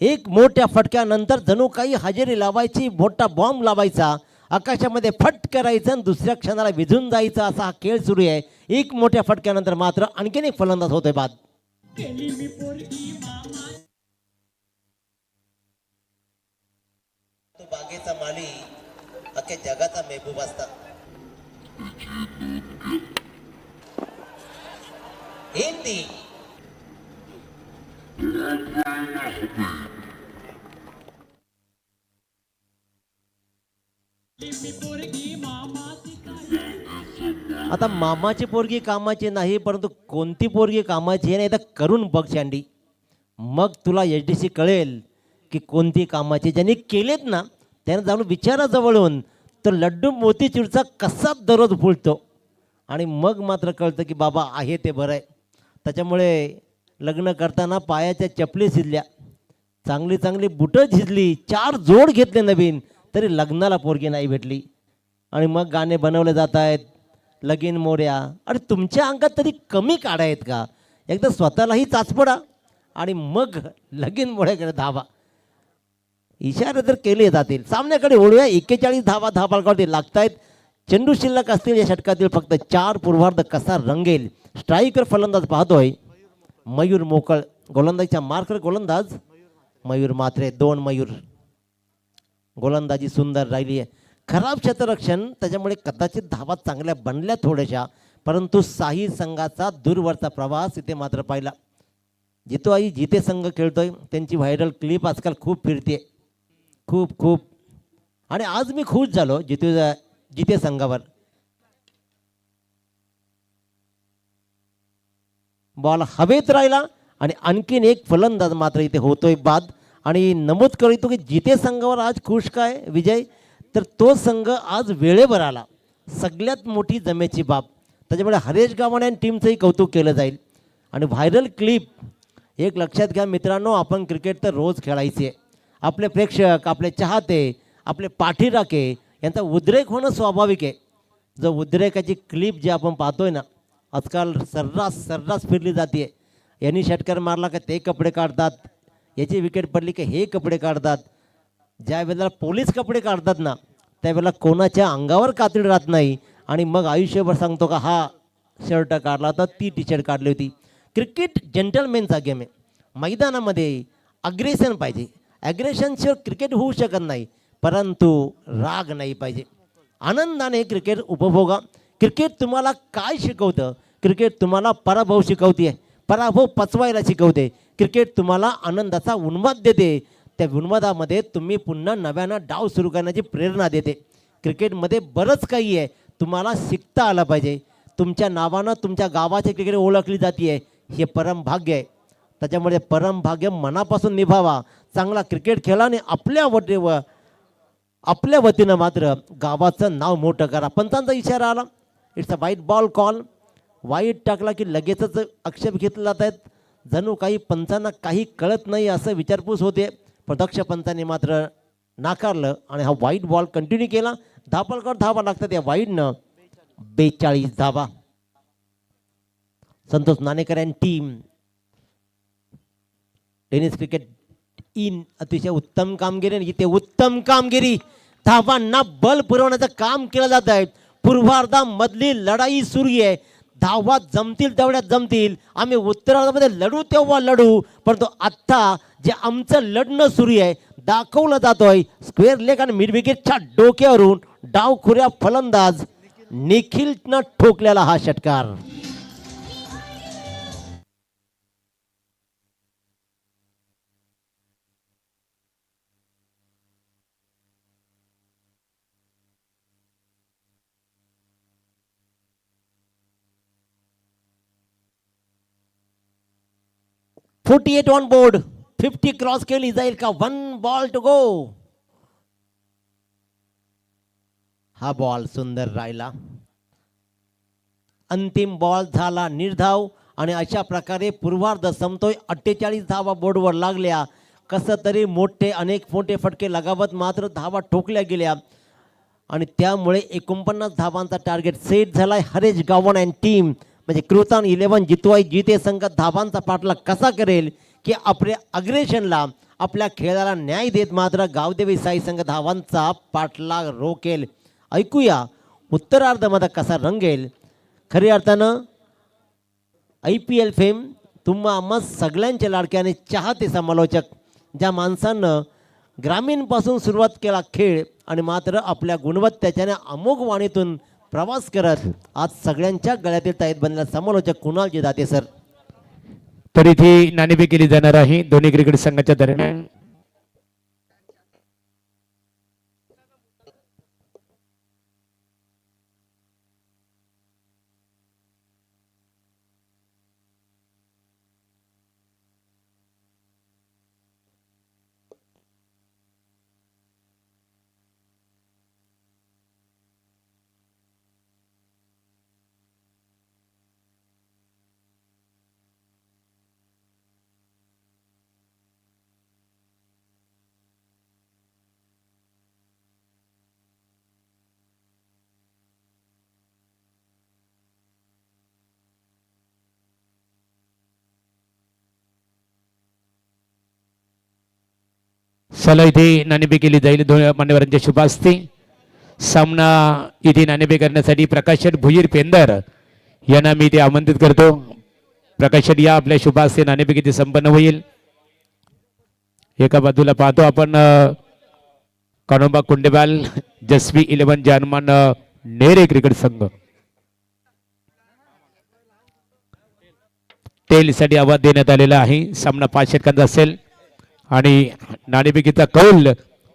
[SPEAKER 2] एक मोठ्या फटक्यानंतर जणू काही हजेरी लावायची, मोठा बॉम्ब लावायचा, आकाशामध्ये फट करायचं आणि दुसऱ्या क्षणाला विझून जायचं, असा हा खेळ सुरू आहे. एक मोठ्या फटक्यानंतर मात्र आणखीन एक फलंदाज होतोय बाद. तो बागेचा माली अख्ख्या जगाचा मेहबूब असता. हिंदी आता मामाची पोरगी कामाची नाही, परंतु कोणती पोरगी कामाची आहे नाही तर करून बघ शांडी. मग तुला एच डी सी कळेल की कोणती कामाची. ज्यांनी केलेत ना त्यानं जाऊन विचारा जवळून, तर लड्डू मोतीचूरचा कसा दररोज फुलतो. आणि मग मात्र कळतं की बाबा आहे ते बरं आहे. त्याच्यामुळे लग्न करताना पायाच्या चपली शिजल्या, चांगली चांगली बुटं झिजली, 4 जोड घेतले नवीन, तरी लग्नाला पोरगी नाही भेटली. आणि मग गाणे बनवले जात आहेत, लगीन मोऱ्या. अरे तुमच्या अंगात तरी कमी काढा आहेत का? एकदा स्वतःलाही चाचपडा आणि मग लगीन मोऱ्याकडे धावा. इशारे जर केले जातील, सामन्याकडे ओढूया. 41 धावा धाबाळकावरती लागत आहेत. चेंडू शिल्लक असतील या षटकातील फक्त 4. पूर्वार्ध कसा रंगेल. स्ट्राईकर फलंदाज पाहतोय मयूर मोकळ, गोलंदाजीच्या मार्कर गोलंदाज मयूर मात्रे. 2 मयूर. गोलंदाजी सुंदर राहिली आहे. खराब क्षेत्ररक्षण, त्याच्यामुळे कदाचित धावा चांगल्या बनल्या थोड्याशा, परंतु साही संघाचा दूरवरचा प्रवास इथे मात्र पाहिला. जितो आई जिते संघ खेळतोय, त्यांची व्हायरल क्लिप आजकाल खूप फिरते, खूप खूप. आणि आज मी खुश झालो जिते संघावर. बॉल हवेत राहिला आणि आणखीन एक फलंदाज मात्र इथे होतोय बाद. आणि नमूद करतो की जिते संघावर आज खुश काय विजय, तर तो संघ आज वेळेवर आला, सगळ्यात मोठी जमेची बाब. त्याच्यामुळे हरेश गावाने आणि टीमचंही कौतुक केलं जाईल. आणि व्हायरल क्लिप एक लक्षात घ्या मित्रांनो, आपण क्रिकेट तर रोज खेळायचे. आपले प्रेक्षक, आपले चाहते, आपले पाठीराखे यांचा उद्रेक होणं स्वाभाविक आहे. जो उद्रेकाची क्लिप जी आपण पाहतोय ना आजकाल सर्रास फिरली जाते. यांनी षटकार मारला का ते कपडे काढतात, याची विकेट पडली की हे कपडे काढतात. ज्या वेळेला पोलीस कपडे काढतात ना त्यावेळेला कोणाच्या अंगावर कातडी राहत नाही. आणि मग आयुष्यभर सांगतो का हा शर्ट काढला तर ती टी शर्ट काढली होती. क्रिकेट जेंटलमॅनचा गेम आहे. मैदानामध्ये अग्रेशन पाहिजे. ॲग्रेशनशिवाय क्रिकेट होऊ शकत नाही, परंतु राग नाही पाहिजे. आनंदाने क्रिकेट उपभोगा. क्रिकेट तुम्हाला काय शिकवतं? क्रिकेट तुम्हाला पराभव शिकवते, पराभव पचवायला शिकवते. क्रिकेट तुम्हाला आनंदाचा उन्माद देते, त्या उन्मादामध्ये तुम्ही पुन्हा नव्यानं डाव सुरू करण्याची प्रेरणा देते. क्रिकेटमध्ये बरंच काही आहे, तुम्हाला शिकता आलं पाहिजे. तुमच्या नावानं तुमच्या गावाची क्रिकेट ओळखली जाते आहे, हे परमभाग्य आहे. त्याच्यामुळे परमभाग्य मनापासून निभावा. चांगला क्रिकेट खेळा आणि आपल्या वतीनं मात्र गावाचं नाव मोठं करा. पंचांचा इशारा आला, इट्स अ वाईट बॉल कॉल. वाईट टाकला की लगेचच आक्षेप घेतले जात आहेत. जणू काही पंचांना काही कळत नाही असं विचारपूस होते, पण दक्ष पंचांनी मात्र नाकारलं आणि हा वाईट बॉल कंटिन्यू केला. धापलकर धावा लागतात या वाईडनं. 42 धावा. संतोष नाणेकर आणि टीम टेनिस क्रिकेट इन अतिशय उत्तम कामगिरी. इथे उत्तम कामगिरी, धावांना बल पुरवण्याचं काम केलं जात आहे. पूर्वार्धामधली लढाई सुरू आहे. धावा जमतील तेवढ्या जमतील, आम्ही उत्तरार्धामध्ये लढू तेव्हा लढू, परंतु आत्ता जे आमचं लढणं सुरू आहे दाखवलं जातोय. स्क्वेअर लेग आणि मिड विकेटच्या डोक्यावरून डावखुऱ्या फलंदाज निखिलनं ठोकलेला हा षटकार. .48 ऑन बोर्ड. 50 क्रॉस केली जाईल का? 1 बॉल टू गो. हा बॉल सुंदर राहिला. अंतिम बॉल झाला निर्धाव आणि अशा प्रकारे पूर्वार्ध संपतोय. 48 धावा बोर्डवर लागल्या. कसं तरी अनेक मोठे फटके लगावत मात्र धावा ठोकल्या गेल्या आणि त्यामुळे 49 धावांचा टार्गेट सेट झालाय. हरेश गावण अँड टीम म्हणजे कृतान 11 जितवाई जिते संघ धावांचा पाठलाग कसा करेल की आपल्या अग्रेशनला, आपल्या खेळाला न्याय देत मात्र गावदेवी साई संघ धावांचा पाठलाग रोकेल. ऐकूया उत्तरार्धामध्ये कसा रंगेल. खऱ्या अर्थानं IPL फेम तुम्हा आम्हा सगळ्यांचे लाडक्याने चाहते समालोचक, ज्या माणसानं ग्रामीणपासून सुरुवात केला खेळ आणि मात्र आपल्या गुणवत्तेच्याने अमोघ वाणीतून प्रवास करत आज सगळ्यांच्या गळ्यातील ताईत बनलेला समालोचक कुणालजी दाते सर.
[SPEAKER 1] तर इथे नाणेफेक केली जाणार आहे दोन्ही क्रिकेट संघाच्या दरम्यान. चला इथे नाणेफेक केली जाईल दोन मान्यवरांच्या शुभ हस्ते. सामना इथे नाणेफेक करण्यासाठी प्रकाश शेठ भुईर पेंदर यांना मी इथे आमंत्रित करतो. प्रकाश शेठ या आपल्या शुभ हस्ते नाणेफेक इथे संपन्न होईल. एका बाजूला पाहतो आपण कानोबा कुंडेबाल जसवी 11 जानमान नेरे क्रिकेट संघ टेल साठी आवाज देण्यात आलेला आहे. सामना 5 षटकांचा असेल आणि नाणेफेकीचा कौल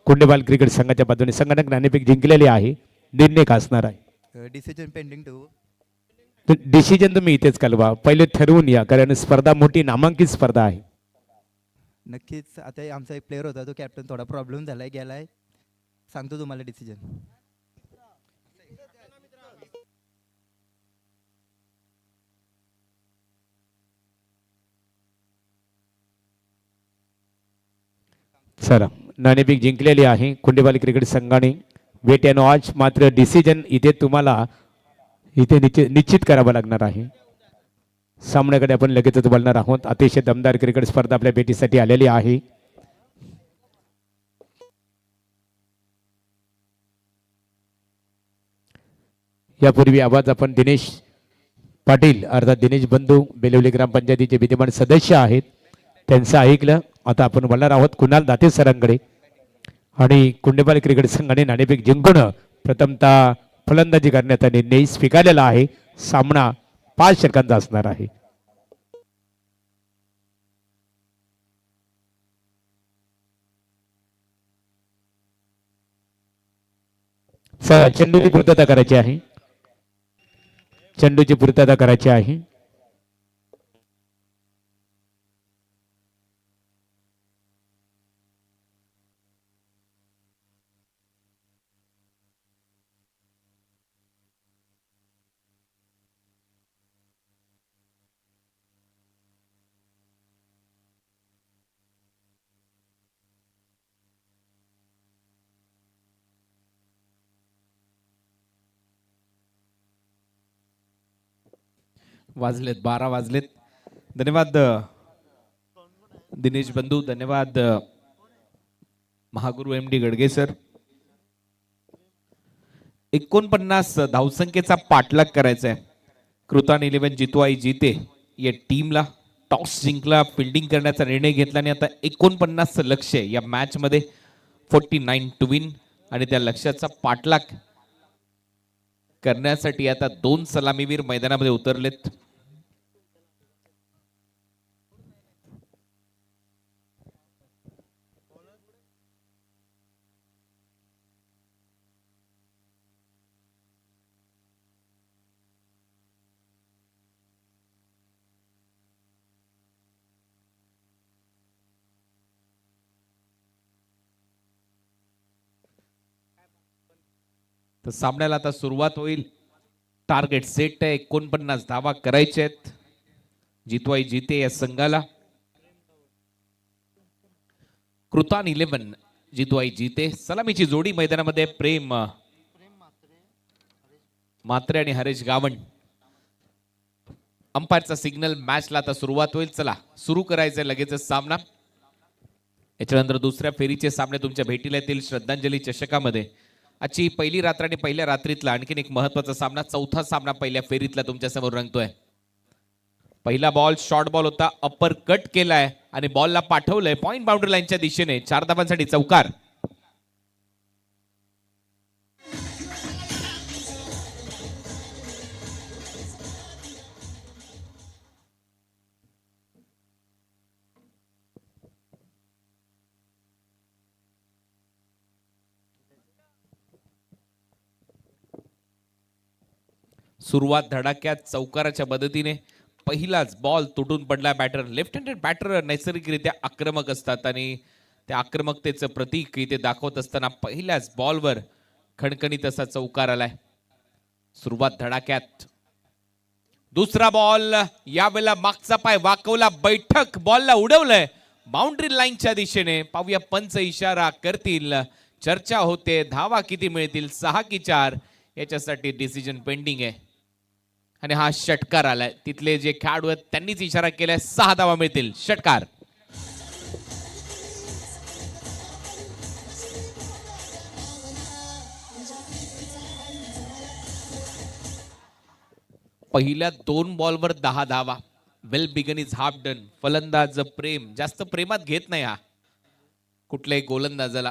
[SPEAKER 1] कुंडेबाल क्रिकेट संघाच्या बाजूने संघटक नाणेफेक जिंकलेली आहे. निर्णय का असणार आहे
[SPEAKER 3] डिसिजन पेंडिंग टू.
[SPEAKER 1] डिसिजन तुम्ही इथेच कळवा. पहिले ठरवून या कारण स्पर्धा मोठी नामांकित स्पर्धा आहे.
[SPEAKER 3] नक्कीच. आता आमचा एक प्लेअर होता तो कॅप्टन थोडा प्रॉब्लेम झालाय गेलाय. सांगतो तुम्हाला डिसिजन.
[SPEAKER 1] चला नाणेफेक जिंकलेली आहे कुंडेबाल क्रिकेट संघाने. Wait and watch. मात्र डिसिजन इथे तुम्हाला इथे निश्चित करावं लागणार आहे. सामन्याकडे आपण लगेचच बोलणार आहोत. अतिशय दमदार क्रिकेट स्पर्धा आपल्या भेटीसाठी आलेली आहे. यापूर्वी आवाज आपण दिनेश पाटील अर्थात दिनेश बंधू बेलवली ग्रामपंचायतीचे विद्यमान सदस्य आहेत त्यांचं ऐकलं. आता आपण बोलणार आहोत कुणाल दाते सरांकडे. आणि कुंडेबाल क्रिकेट संघाने नाणेफेक जिंकून प्रथमतः फलंदाजी करण्याचा निर्णय स्वीकारलेला आहे. सामना 5 षटकांचा असणार आहे. चेंडूची पूर्तता करायची आहे. चेंडूची पूर्तता करायची आहे.
[SPEAKER 4] वाजलेत 12 वाजलेत. धन्यवाद दिनेश बंधू. धन्यवाद महागुरु MD गडगे सर. 49 धावसंख्येचा पाठलाग करायचा आहे. कृतान 11 जितवाई जीते या टीमला. टॉस जिंकला, फिल्डिंग करण्याचा निर्णय घेतला आणि आता 49 लक्ष आहे या मॅच मध्ये. 49 टू विन. आणि त्या लक्ष्याचा पाठलाग करण्यासाठी आता 2 सलामीवीर मैदानामध्ये उतरलेत. तर सामन्याला आता सुरुवात होईल. टार्गेट सेट आहे. 49 धावा करायचे आहेत जितवाई जीते या संघाला. कृतान 11 जितवाई जीते. सलामीची जोडी मैदानामध्ये प्रेम मात्रे आणि हरेश गावण. अंपायरचा सिग्नल. मॅचला आता सुरुवात होईल. चला सुरू करायचंय लगेचच सामना. याच्यानंतर दुसऱ्या फेरीचे सामने तुमच्या भेटीला येतील श्रद्धांजली चषकामध्ये. आजची पहिली रात्र आणि पहिल्या रात्रीतला आणखीन एक महत्वाचा सामना. चौथा सामना पहिल्या फेरीतला तुमच्या समोर रंगतोय. पहिला बॉल शॉर्ट बॉल होता. अपर कट केलाय आणि बॉलला पाठवलंय पॉइंट बाउंड्री लाईनच्या दिशेने. 4 धावांसाठी चौकार. सुरुवात धडाक्यात चौकाराच्या मदतीने. पहिलाच बॉल तुटून पडला. बॅटर लेफ्ट हँडेड बॅटर नैसर्गिकरित्या आक्रमक असतात आणि त्या आक्रमकतेचं प्रतीक इथे दाखवत असताना पहिल्याच बॉलवर खणखणीत असा चौकार आलाय. सुरुवात धडाक्यात. दुसरा बॉल. यावेळेला मागचा पाय वाकवला. बैठक बॉलला उडवलंय बाउंड्री लाईनच्या दिशेने. पाहूया पंच इशारा करतील. चर्चा होते. धावा किती मिळतील 6 की 4 याच्यासाठी डिसिजन पेंडिंग आहे. आणि हा षटकार आलाय. तिथले जे खेळाडू आहेत त्यांनीच इशारा केलाय 6 धावा मिळतील. षटकार. पहिल्या 2 बॉलवर 10 धावा. Well begun is half done. फलंदाज प्रेम जास्त प्रेमात घेत नाही हा कुठल्याही गोलंदाजाला.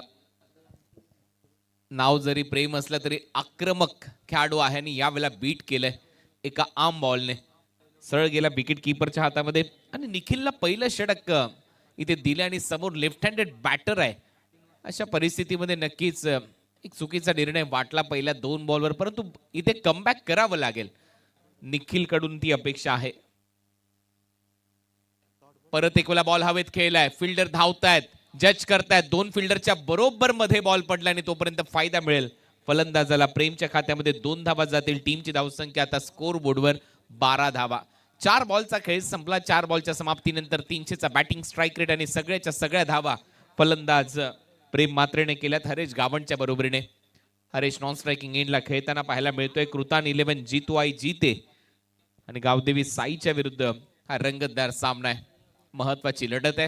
[SPEAKER 4] नाव जरी प्रेम असलं तरी आक्रमक खेळाडू आहे आणि यावेळेला बीट केलंय एका आर्म बॉलने. सरळ गेला विकेट किपरच्या हातामध्ये आणि निखिलला पहिलं षटक इथे दिले आणि समोर लेफ्ट हँडेड बॅटर आहे. अशा परिस्थितीमध्ये नक्कीच एक चुकीचा निर्णय वाटला पहिल्या 2 बॉलवर, परंतु इथे कमबॅक करावं लागेल. निखिल कडून ती अपेक्षा आहे. परत एक वेळा बॉल हवेत खेळलाय. फिल्डर धावतायत, जज करतायत. 2 फिल्डरच्या बरोबर मध्ये बॉल पडला आणि तोपर्यंत फायदा मिळेल फलंदाजाला. प्रेमच्या खात्यामध्ये 2 धावा जातील. टीमची धावसंख्या आता स्कोर बोर्डवर 12 धावा. 4 बॉलचा खेळ संपला. 4 बॉलच्या समाप्तीनंतर 300चा बॅटिंग स्ट्राईक रेट आणि सगळ्याच्या सगळ्या धावा फलंदाज प्रेम मात्रेने केल्यात हरेश गावंडच्या बरोबरीने. हरेश नॉन स्ट्रायकिंग एंडला खेळताना पाहायला मिळतोय. कृतान 11 जीतू आई जीते आणि गावदेवी साईच्या विरुद्ध हा रंगतदार सामना आहे. महत्वाची लढत आहे.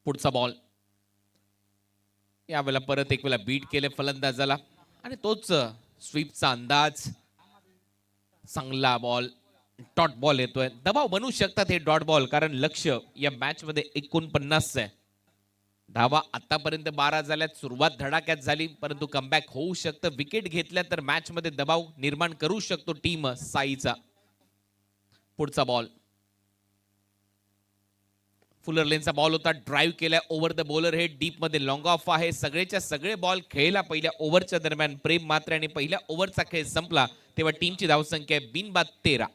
[SPEAKER 4] पुढचा बॉल यावेळेला परत एक वेळा बीट केले फलंदाजाला आणि तोच स्वीपचा अंदाज. चांगला बॉल, डॉट बॉल येतोय. दबाव बनवू शकतात हे डॉट बॉल, कारण लक्ष या मॅच मध्ये 49 आहे. धावा आतापर्यंत 12 झाल्यात. सुरुवात धडाक्यात झाली, परंतु कमबॅक होऊ शकतं. विकेट घेतल्या तर मॅच मध्ये दबाव निर्माण करू शकतो टीम साईचा. पुढचा बॉल फुलर लेनचा बॉल होता. ड्राईव्ह केलाय over the bowler head. Deep मध्ये लॉंग ऑफ आहे. सगळेच्या सगळे बॉल खेळला पहिल्या ओव्हरच्या दरम्यान प्रेम मात्रे आणि पहिल्या ओव्हरचा खेळ संपला तेव्हा टीमची धावसंख्या आहे बिनबाद 13.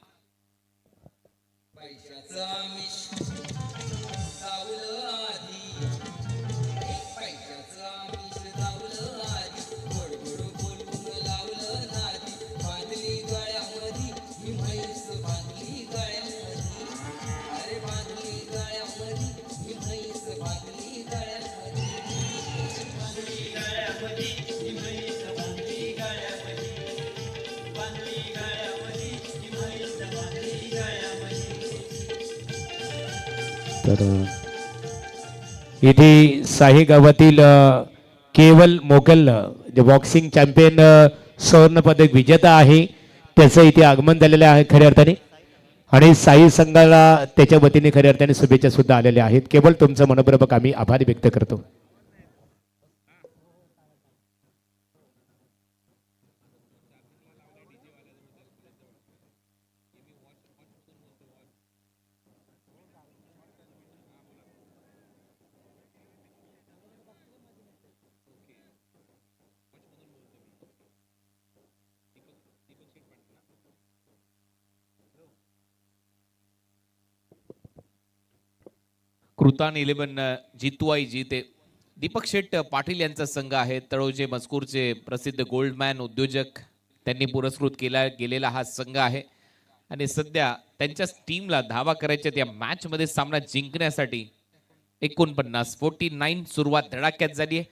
[SPEAKER 1] तर इथे साही गावातील केवल मोगल जे बॉक्सिंग चॅम्पियन सुवर्ण पदक विजेता आहे त्याचं इथे आगमन झालेलं आहे खऱ्या अर्थाने आणि साई संघाला त्याच्या वतीने खऱ्या अर्थाने शुभेच्छा सुद्धा आलेल्या आहेत. केवळ तुमचं मनपूर्वक आम्ही आभार व्यक्त करतो.
[SPEAKER 4] कृतान 11 जीतू आई जीते. दीपक शेट पाटील यांचा संघ आहे. तळोजे मजकूरचे प्रसिद्ध गोल्डमॅन उद्योजक त्यांनी पुरस्कृत केला गेलेला हा संघ आहे आणि सध्या त्यांच्या टीमला धावा करायच्या या मॅच मध्ये सामना जिंकण्यासाठी 49 सुरुवात धडाक्यात झाली आहे.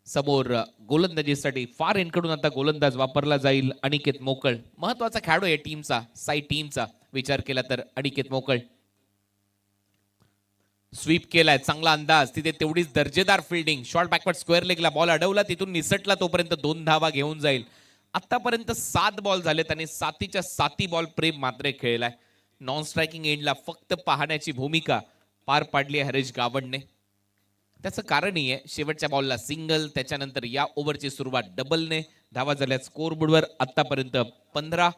[SPEAKER 4] समोर गोलंदाजीसाठी फार एंडकडून आता गोलंदाज वापरला जाईल अनिकेत मोकळ. महत्वाचा खेळाडू आहे टीमचा, साई टीमचा विचार केला तर अनिकेत मोकळ. स्वीप केलाय, चांगला अंदाज. तिथे तेवढीच दर्जेदार फिल्डिंग. शॉर्ट बॅकवर्ड स्क्वेअर लेगला बॉल अडवला, तिथून निसटला, तोपर्यंत 2 धावा घेऊन जाईल. आतापर्यंत 7 बॉल झालेत आणि 7च्या 7 बॉल प्रेम मात्रे खेळलाय. नॉन स्ट्रायकिंग एंडला फक्त पाहण्याची भूमिका पार पाडली आहे हरेश गावंडने. त्याचं कारणही आहे शेवटच्या बॉलला सिंगल, त्याच्यानंतर या ओव्हरची सुरुवात डबलने. धावा झाल्या स्कोर बोर्डवर आतापर्यंत 15.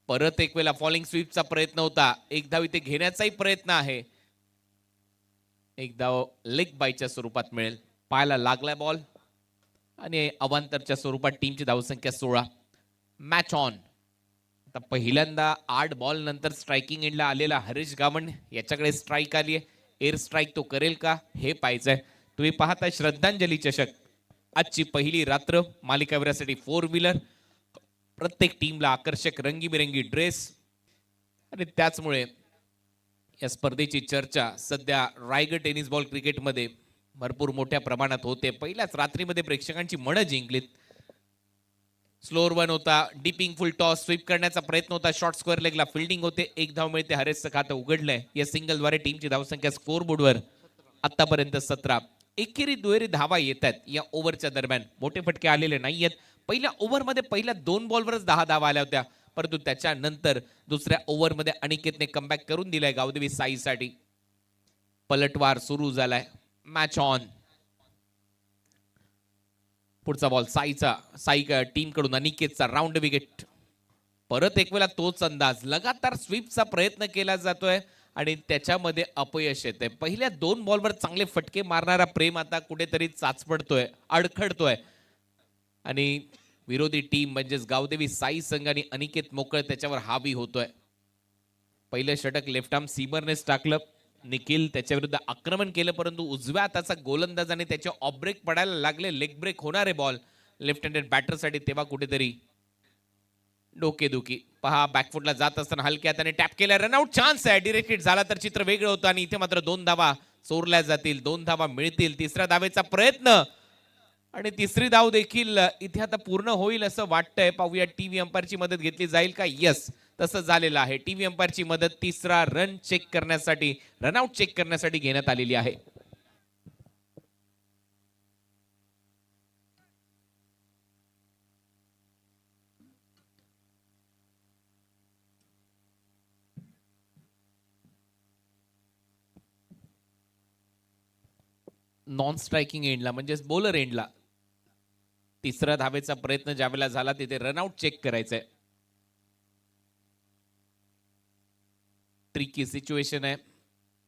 [SPEAKER 4] परत एक वेळा फॉलिंग स्वीपचा प्रयत्न होता. एक धाव इथे घेण्याचाही प्रयत्न आहे. एक धाव लेग बायच्या स्वरूपात मिळेल. पायाला लागलाय बॉल आणि अवांतरच्या स्वरूपात टीमची धावसंख्या 16. Match on. आता पहिल्यांदा 8 बॉल नंतर स्ट्रायकिंग एंडला आलेला हरीश गावंड याच्याकडे स्ट्राईक आली आहे. एअर स्ट्राईक तो करेल का हे पाहायचंय. तुम्ही पाहताय श्रद्धांजली चषक. आजची पहिली रात्र मालिकावीरासाठी 4 व्हीलर. प्रत्येक टीमला आकर्षक रंगीबिरंगी ड्रेस आणि त्याचमुळे या स्पर्धेची चर्चा सध्या रायगड टेनिस बॉल क्रिकेटमध्ये भरपूर मोठ्या प्रमाणात होते. पहिल्याच रात्रीमध्ये प्रेक्षकांची मनं जिंकलीत. स्लोअर 1 होता. डीपिंग फुल टॉस स्वीप करण्याचा प्रयत्न होता. शॉर्ट स्क्वेअर लेगला फिल्डिंग होते. एक धाव मिळते. हरेसचं खातं उघडलंय. या सिंगलद्वारे टीमची धावसंख्या स्कोर बोर्डवर आतापर्यंत 17. एकेरी दुहेरी धावा येतात या ओव्हरच्या दरम्यान. मोठे फटके आलेले नाहीयेत. पहिल्या ओव्हरमध्ये पहिल्या 2 बॉलवरच 10 धावा आल्या होत्या, परंतु त्याच्यानंतर दुसऱ्या ओव्हरमध्ये अनिकेतने कमबॅक करून दिलाय गावदेवी साईसाठी. पलटवार सुरू झालाय. Match on. पुढचा बॉल साई टीम कडून अनिकेतचा राऊंड विकेट. परत एक वेळा तोच अंदाज, लगातार स्वीपचा प्रयत्न केला जातोय आणि त्याच्यामध्ये अपयश येते. पहिल्या 2 बॉलवर चांगले फटके मारणारा प्रेम आता कुठेतरी चाचपडतोय, अडखडतोय आणि विरोधी टीम म्हणजेच गावदेवी साई संघ आणि अनिकेत मोकळ त्याच्यावर हावी होतोय. पहिलं षटक लेफ्ट आर्म सीमरनेच टाकलं. निखिल त्याच्या विरुद्ध आक्रमण केलं, परंतु उजव्या हाताचा गोलंदाजाने त्याचे ऑफ ब्रेक पडायला लागले. लेग ब्रेक होणारे बॉल लेफ्ट हँडेड बॅटरसाठी तेव्हा कुठेतरी डोकेदुखी. पहा बॅकफुटला जात असताना हलक्या त्याने टॅप केला. रनआउट चान्स आहे. डिरेक्ट हिट झाला तर चित्र वेगळं होतं आणि इथे मात्र 2 धावा चोरल्या जातील, 2 धावा मिळतील. तिसऱ्या धावेचा प्रयत्न आणि तिसरी धाव देखील इथे आता पूर्ण होईल असं वाटतंय. पाहूया टीव्ही अंपायरची मदत घेतली जाईल का? यस, तसं झालेलं आहे. टीव्ही अंपायरची मदत तिसरा रन चेक करण्यासाठी, रनआउट चेक करण्यासाठी घेण्यात आलेली आहे. नॉन स्ट्रायकिंग एंडला म्हणजेच बॉलर एंडला तिसऱ्या धावेचा प्रयत्न ज्यावेळेला झाला तिथे रनआउट चेक करायचंय. ट्रिकी सिच्युएशन आहे.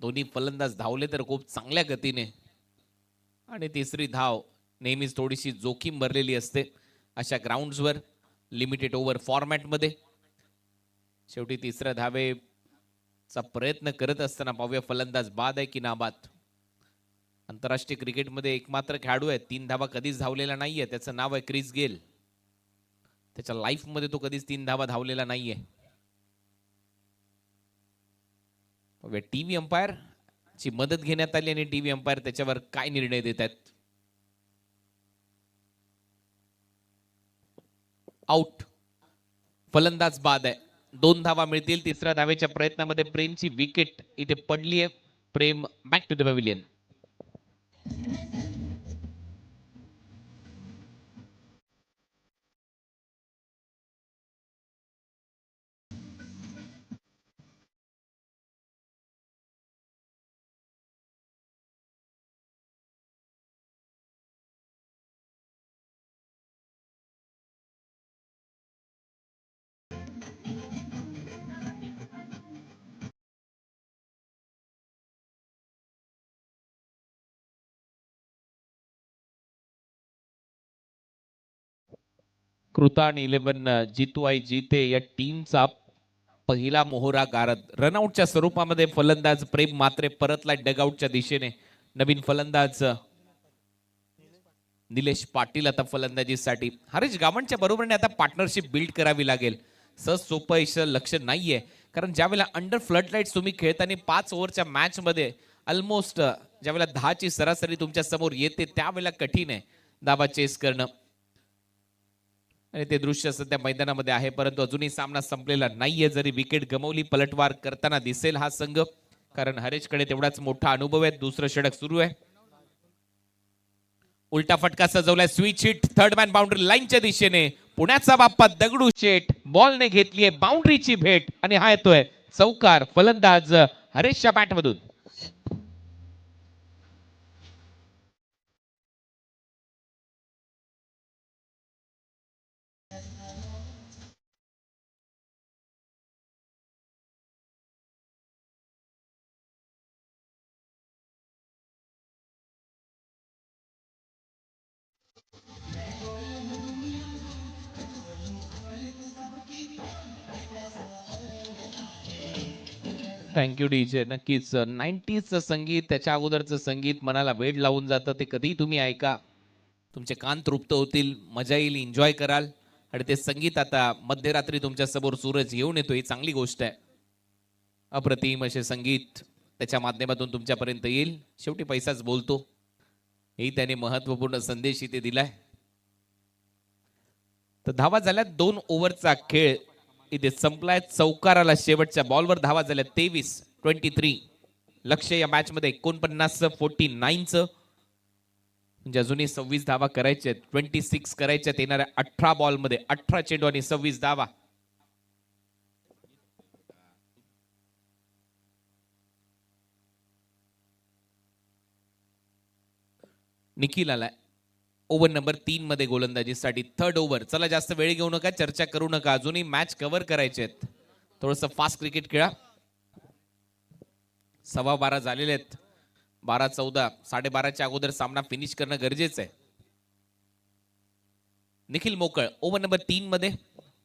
[SPEAKER 4] दोन्ही फलंदाज धावले तर खूप चांगल्या गतीने आणि तिसरी धाव नेहमीच थोडीशी जोखीम भरलेली असते अशा ग्राउंड्सवर, लिमिटेड ओव्हर फॉर्मॅटमध्ये. शेवटी तिसऱ्या धावेचा प्रयत्न करत असताना पाहूया फलंदाज बाद आहे की नाबाद. आंतरराष्ट्रीय क्रिकेटमध्ये एकमात्र खेळाडू आहे 3 धावा कधीच धावलेला नाहीये, त्याचं नाव आहे क्रिस गेल. त्याच्या लाईफ मध्ये तो कधीच 3 धावा धावलेला नाहीये. टीव्ही अंपायर ची मदत घेण्यात आली आणि टीव्ही अंपायर त्याच्यावर काय निर्णय देत आहेत. आउट, फलंदाज बाद आहे. 2 धावा मिळतील. तिसऱ्या धावेच्या प्रयत्नामध्ये प्रेमची विकेट इथे पडली आहे. प्रेम बॅक टू द पॅव्हिलियन. कृतान 11 जितू आई जीते या टीमचा पहिला मोहरा गारद. रनआउटच्या स्वरूपामध्ये फलंदाज प्रेम मात्रे परतला डगआउटच्या दिशेने. नवीन फलंदाज निलेश पाटील आता फलंदाजीसाठी. हरीश गावंडच्या बरोबरीने आता पार्टनरशिप बिल्ड करावी लागेल. सोपं असं लक्ष नाहीये, कारण ज्यावेळेला अंडर फ्लड लाईट्स तुम्ही खेळताना 5 ओव्हरच्या मॅच मध्ये ऑलमोस्ट ज्यावेळेला 10 ची सरासरी तुमच्या समोर येते त्यावेळेला कठीण आहे धावा चेस करणं. आणि ते दृश्य सध्या मैदानामध्ये आहे, परंतु अजूनही सामना संपलेला नाहीये. जरी विकेट गमावली पलटवार करताना दिसेल हा संघ, कारण हरेशकडे तेवढाच मोठा अनुभव आहे. दुसरं षटक सुरू आहे. उलटा फटका सजवलाय. Switch hit third man boundary लाईनच्या दिशेने. पुण्याचा बाप्पा दगडू शेठ बॉलने घेतलीये बाउंड्रीची भेट आणि हा येतोय चौकार. फलंदाज हरेशच्या बॅटमधून. Thank you DJ. नक्कीच 90चं संगीत, त्याच्या अगोदरचं संगीत मनाला वेड लावून जातं. ते कधीही तुम्ही ऐका, तुमचे कान तृप्त होतील, मजा येईल, एन्जॉय कराल. आणि ते संगीत आता मध्यरात्री तुमच्या समोर सूरज येऊन येतो, ही चांगली गोष्ट आहे. अप्रतिम असे संगीत त्याच्या माध्यमातून तुमच्यापर्यंत येईल. शेवटी पैसाच बोलतो, हेही त्याने महत्वपूर्ण संदेश इथे दिलाय. तर धावा झाल्या 2 ओव्हरचा खेळ इथे संपलाय. चौकाराला शेवटच्या बॉलवर धावा झाल्या 23. लक्ष या मॅच मध्ये 49 49चं. म्हणजे अजूनही 26 धावा करायच्या आहेत. 26 करायच्या आहेत येणाऱ्या 18 बॉलमध्ये. 18 चेंडू आणि 26 धावा. निखिल आलाय ओव्हर नंबर 3 मध्ये गोलंदाजीसाठी. Third over. चला जास्त वेळ घेऊ नका, चर्चा करू नका, अजूनही मॅच कव्हर करायचे आहेत. थोडस फास्ट क्रिकेट खेळा. 12:15 झालेले आहेत. 12:14. 12:30च्या अगोदर सामना फिनिश करणं गरजेचं आहे. निखिल मोकळ ओव्हर नंबर 3 मध्ये.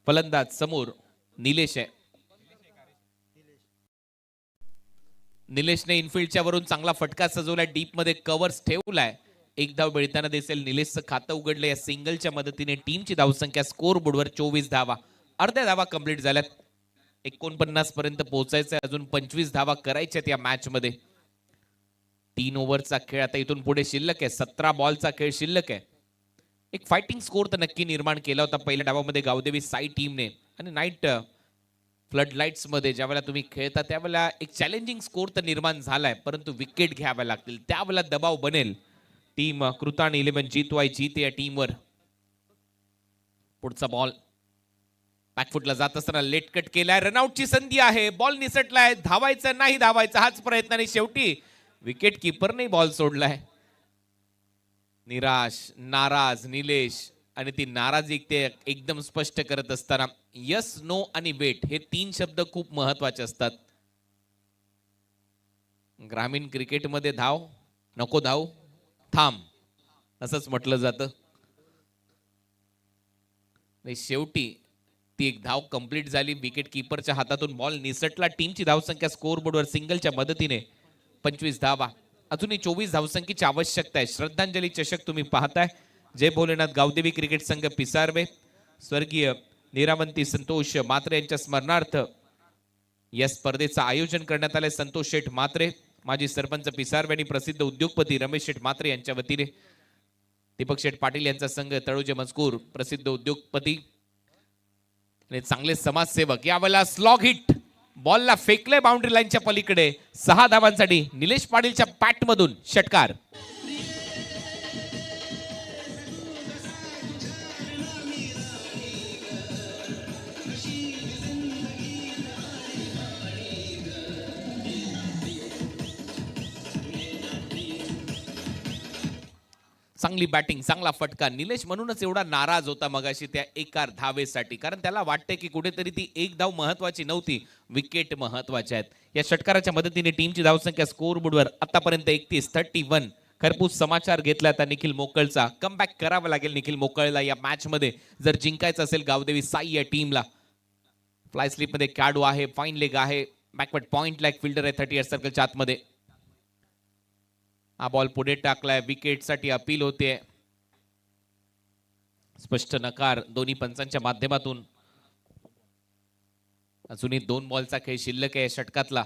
[SPEAKER 4] फलंदाज समोर निलेश आहे. निलेशने इनफिल्डच्या वरून चांगला फटका सजवलाय. डीप मध्ये कव्हर्स ठेवलाय. एक धाव मिळताना दिसेल. निलेशचं खातं उघडलं. या सिंगलच्या मदतीने टीमची धावसंख्या स्कोर बोर्डवर 24 धावा. अर्ध्या धावा कंप्लीट झाल्यात. 49 पर्यंत पोहोचायचंय. अजून 25 धावा करायच्यात या मॅच मध्ये. 3 ओव्हरचा खेळ आता इथून पुढे शिल्लक आहे. 17 बॉलचा खेळ शिल्लक आहे. एक फायटिंग स्कोर तर नक्की निर्माण केला होता पहिल्या डावामध्ये गावदेवी साई टीमने. आणि नाईट फ्लड लाईट्स मध्ये ज्यावेळेला तुम्ही खेळता त्यावेळेला एक चॅलेंजिंग स्कोर तर निर्माण झालाय, परंतु विकेट घ्याव्या लागतील. त्यावेळेला दबाव बनेल. टीम कृतान 11 जीतवाय जीत या टीमवर. पुढचा बॉल बॅकफुटला जात असताना लेट कट केलाय. रनआउटची संधी आहे. बॉल निसटलाय. धावायचं नाही धावायचं हाच प्रयत्न आणि शेवटी विकेट किपरने बॉल सोडलाय. निराश नाराज निलेश आणि ती नाराजी ते एकदम स्पष्ट करत असताना यस नो आणि वेट हे 3 शब्द खूप महत्वाचे असतात. ग्रामीण क्रिकेटमध्ये धाव नको धाव थांब असंच म्हटलं जातं. शेवटी ती एक धाव कंप्लीट झाली. विकेट किपरच्या हातातून बॉल निसटला. टीमची धावसंख्या स्कोर बोर्डवर सिंगलच्या मदतीने 25 धावा. अजूनही 24 धावसंख्येची आवश्यकता आहे. श्रद्धांजली चषक तुम्ही पाहताय. जय भोलेनाथ गावदेवी क्रिकेट संघ पिसारवे स्वर्गीय निरावंती संतोष मात्रे यांच्या स्मरणार्थ या स्पर्धेचं आयोजन करण्यात आलंय. संतोष शेठ मात्रे माजी सरपंच पिसारवे आणि प्रसिद्ध उद्योगपती रमेश शेठ मात्रे यांच्या वतीने. दीपक शेठ पाटील यांचा संघ तळोजे मजकूर प्रसिद्ध उद्योगपती आणि चांगले समाजसेवक. यावेळेला स्लॉग हिट बॉलला फेकले बाउंड्री लाईनच्या पलीकडे. 6 धावांसाठी निलेश पाटीलच्या पॅट मधून षटकार. चांगली बॅटिंग चांगला फटका. निलेश म्हणूनच एवढा नाराज होता मगाशी त्या एका धावेसाठी, कारण त्याला वाटते की कुठेतरी ती एक धाव महत्वाची नव्हती, विकेट महत्वाच्या आहेत. या षटकाराच्या मदतीने टीमची धावसंख्या स्कोर बोर्डवर आतापर्यंत 31 खरपूस समाचार घेतला आता निखिल मोकळचा. कमबॅक करावा लागेल निखिल मोकळला या मॅच मध्ये जर जिंकायचं असेल गावदेवी साई या टीमला. फ्लाय स्लिप मध्ये कॅडो आहे. फाईन लेग आहे. बॅकवर्ड पॉइंट लाईक फिल्डर आहे 38 सर्कलच्या आतमध्ये. हा बॉल पुढे टाकलाय. विकेट साठी अपील होते. स्पष्ट नकार दोन्ही पंचांच्या माध्यमातून. अजूनही 2 बॉलचा खेळ शिल्लक आहे षटकातला.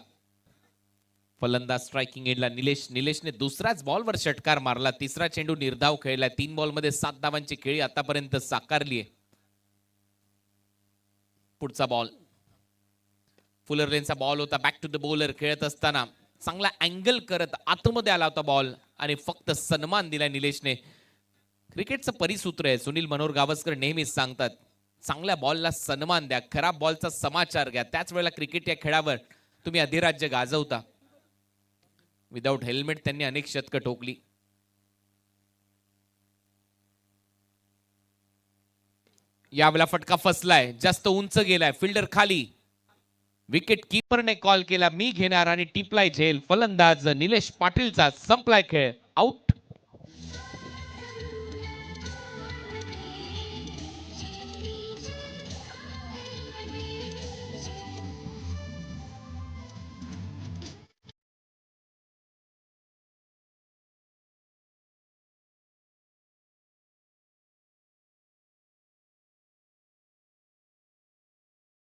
[SPEAKER 4] फलंदाज स्ट्रायकिंग एंडला निलेशने दुसऱ्याच बॉलवर षटकार मारला. तिसरा चेंडू निर्धाव खेळलाय. 3 बॉलमध्ये 7 धावांची खेळी आतापर्यंत साकारली आहे. पुढचा बॉल फुलरलेनचा बॉल होता. बॅक टू द बॉलर खेळत असताना चांगला अँगल करत आतमध्ये आला होता बॉल आणि फक्त सन्मान दिलाय निलेशने. क्रिकेटचं परिसूत्र आहे. सुनील मनोहर गावस्कर नेहमीच सांगतात, चांगल्या बॉलला सन्मान द्या, खराब बॉलचा समाचार घ्या. त्याच वेळेला क्रिकेट या खेळावर तुम्ही अधिराज्य गाजवता. विदाऊट हेल्मेट त्यांनी अनेक शतकं ठोकली. यावेळेला फटका फसलाय. जास्त उंच गेलाय. फिल्डर खाली. विकेट कीपरने कॉल केला मी घेणार आणि टिपलाय झेल. फलंदाज निलेश पाटीलचा संपलाय खेळ. आउट.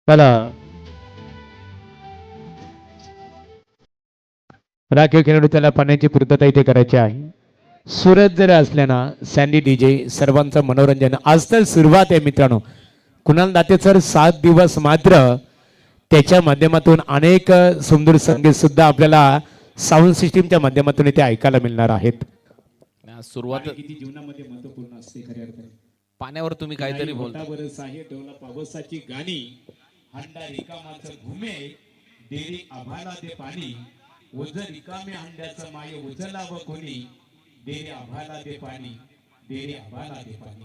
[SPEAKER 1] चला राखीव खेळाडू त्याला पाण्याची पूर्तता इथे करायची आहे. सूरज जर असल्यानं सँडी डीजे सर्वांचं मनोरंजन. आज तर सुरुवात आहे मित्रांनो. कुणाल दाते सर 7 दिवस मात्र त्याच्या माध्यमातून अनेक सुंदर संगीत सुद्धा आपल्याला साऊंड सिस्टीमच्या माध्यमातून इथे ऐकायला मिळणार आहेत.
[SPEAKER 4] सुरुवात
[SPEAKER 1] पाणी किती जीवनामध्ये महत्वपूर्ण असते खऱ्या अर्थाने.
[SPEAKER 4] पाण्यावर तुम्ही काहीतरी बोलता.
[SPEAKER 1] बरं आहे डोला पावसाची गाणी हंडा रिकामाचं घुमे देरी आभाला दे पाणी ओझ रिकामे हंड्याचं माय उजला व कोणी देरी आभाला दे पाणी देरी आभाला दे पाणी.